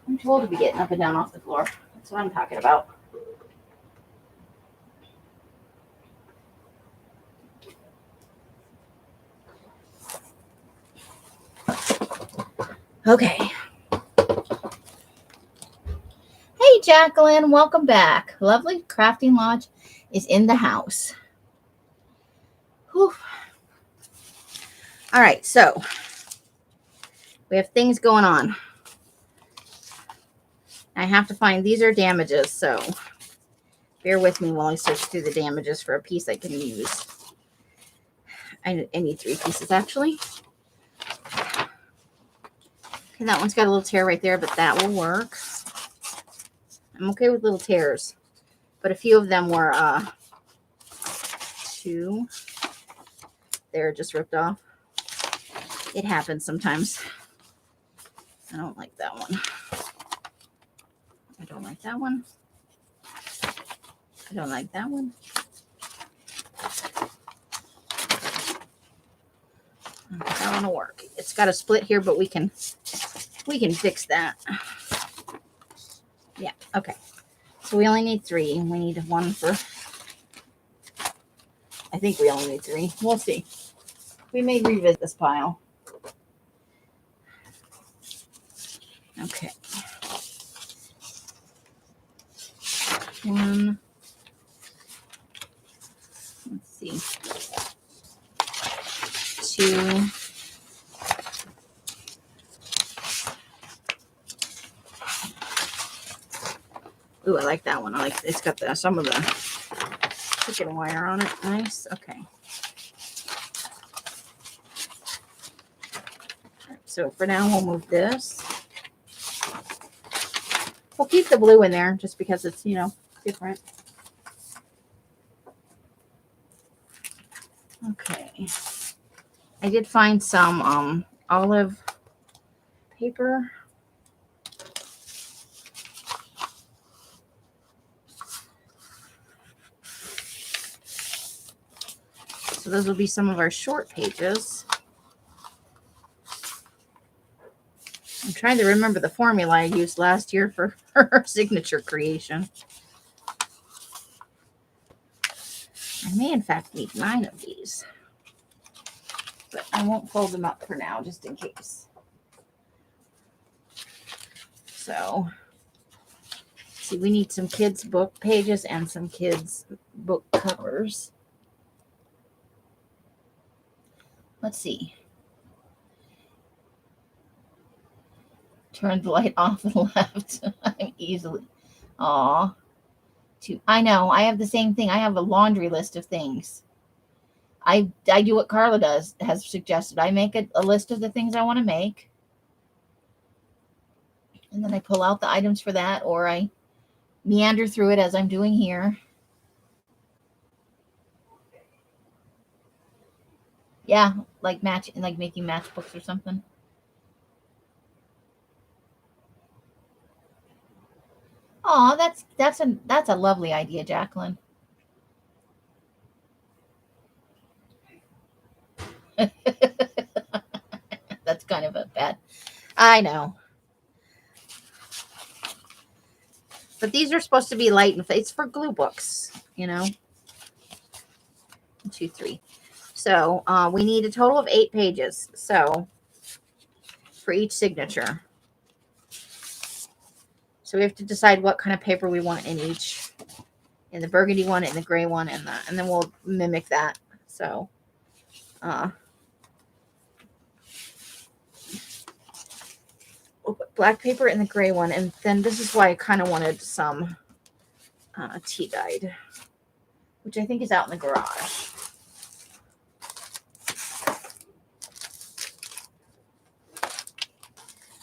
I'm too old to be getting up and down off the floor. That's what I'm talking about. Okay. Hey, Jacqueline, welcome back. Lovely Crafting Lodge is in the house. Whew. All right, so we have things going on. I have to find, these are damages, so bear with me while I search through the damages for a piece I can use. I need 3 pieces, actually. Okay, that one's got a little tear right there, but that will work. I'm okay with little tears, but a few of them were two. They're just ripped off. It happens sometimes. I don't like that one. I don't like that one. I don't like that one. That one will work. It's got a split here, but we can fix that. Yeah, okay. So we only need 3. We need one for, I think we only need 3. We'll see. We may revisit this pile. Okay. 1. Let's see. 2. Ooh, I like that one. I like it's got some of the chicken wire on it. Nice. Okay. So for now, we'll move this. We'll keep the blue in there just because it's, different. Okay. I did find some olive paper. So those will be some of our short pages. I'm trying to remember the formula I used last year for her signature creation. I may, in fact, need 9 of these. But I won't fold them up for now, just in case. So, see, we need some kids' book pages and some kids' book covers. Let's see. Turn the light off and left. I'm easily. Aw. I know. I have the same thing. I have a laundry list of things. I do what Carla has suggested. I make a list of the things I want to make. And then I pull out the items for that, or I meander through it as I'm doing here. Yeah, like making matchbooks or something. Oh, that's a lovely idea, Jacqueline. That's kind of a bad. I know. But these are supposed to be light and it's for glue books, 1, 2, 3. So we need a total of 8 pages. So for each signature. So we have to decide what kind of paper we want in each. In the burgundy one, in the gray one, and then we'll mimic that. So we'll put black paper in the gray one, and then this is why I kind of wanted some tea dyed, which I think is out in the garage.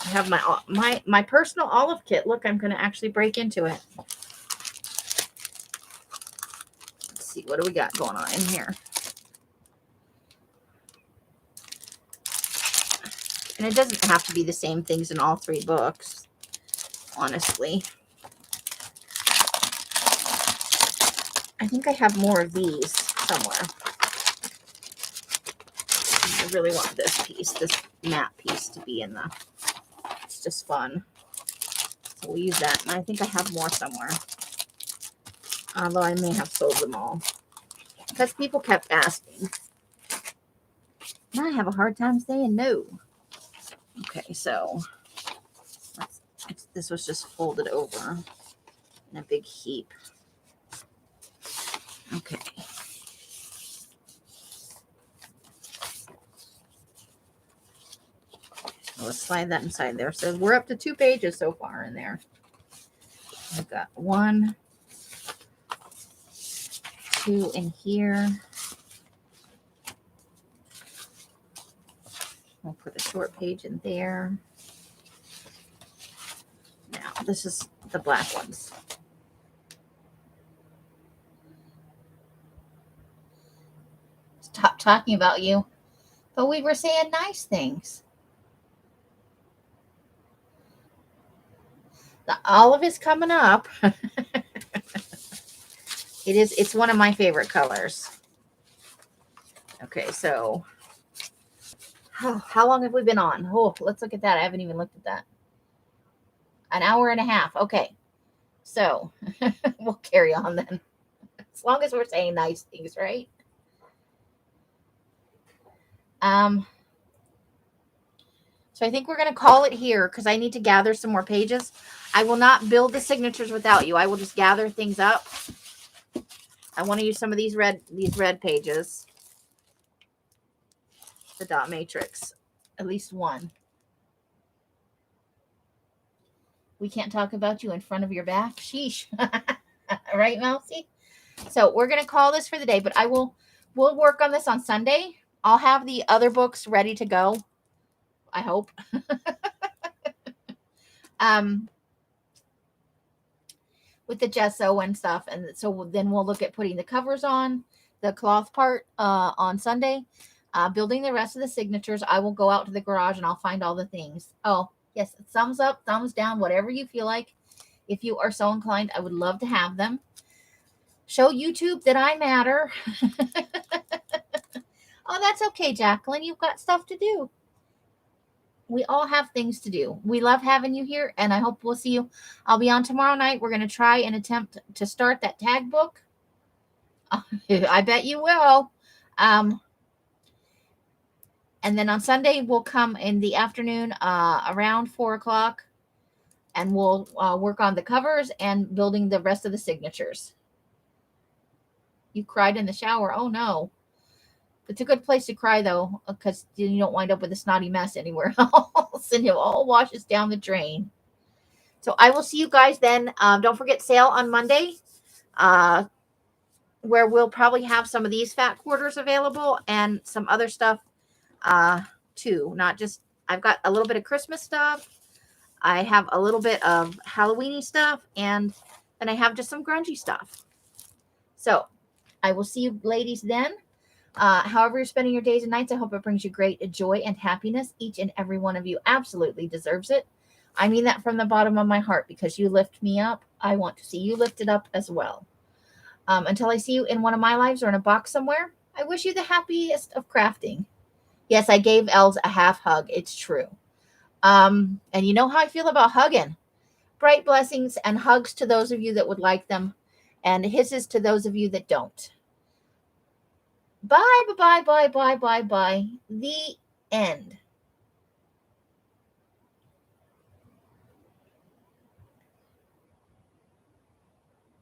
I have my personal olive kit. Look, I'm going to actually break into it. Let's see, what do we got going on in here? And it doesn't have to be the same things in all 3 books, honestly. I think I have more of these somewhere. I really want this matte piece to be in the, it's just fun. So we'll use that. And I think I have more somewhere. Although I may have sold them all. Because people kept asking. And I have a hard time saying no. Okay, so this was just folded over in a big heap. Okay. So let's slide that inside there. So we're up to 2 pages so far in there. I've got 1, 2 in here. We'll put a short page in there. this is the black ones. Stop talking about you. But we were saying nice things. The olive is coming up. It's one of my favorite colors. Okay, so how long have we been on? Oh, let's look at that. I haven't even looked at that. An hour and a half. Okay. So we'll carry on then. As long as we're saying nice things, right? So I think we're going to call it here because I need to gather some more pages. I will not build the signatures without you. I will just gather things up. I want to use some of these red pages. The dot matrix. At least one. We can't talk about you in front of your back. Sheesh. Right, Mousy? So we're going to call this for the day, but we'll work on this on Sunday. I'll have the other books ready to go. I hope. With the gesso and stuff. And so then we'll look at putting the covers on, the cloth part on Sunday. Building the rest of the signatures. I will go out to the garage and I'll find all the things. Oh, yes. Thumbs up, thumbs down, whatever you feel like. If you are so inclined, I would love to have them. Show YouTube that I matter. Oh, that's okay, Jacqueline. You've got stuff to do. We all have things to do. We love having you here, and I hope we'll see you. I'll be on tomorrow night. We're going to try and attempt to start that tag book. I bet you will. And then on Sunday, we'll come in the afternoon around 4 o'clock, and we'll work on the covers and building the rest of the signatures. You cried in the shower. Oh, no. It's a good place to cry, though, because you don't wind up with a snotty mess anywhere else, and it all washes down the drain. So I will see you guys then. Don't forget sale on Monday, where we'll probably have some of these fat quarters available and some other stuff, too. Not just, I've got a little bit of Christmas stuff. I have a little bit of Halloween-y stuff, and then I have just some grungy stuff. So I will see you ladies then. However you're spending your days and nights, I hope it brings you great joy and happiness. Each and every one of you absolutely deserves it. I mean that from the bottom of my heart because you lift me up. I want to see you lifted up as well. Until I see you in one of my lives or in a box somewhere, I wish you the happiest of crafting. Yes, I gave elves a half hug. It's true. And you know how I feel about hugging. Bright blessings and hugs to those of you that would like them, and hisses to those of you that don't. Bye, bye, bye, bye, bye, bye. The end.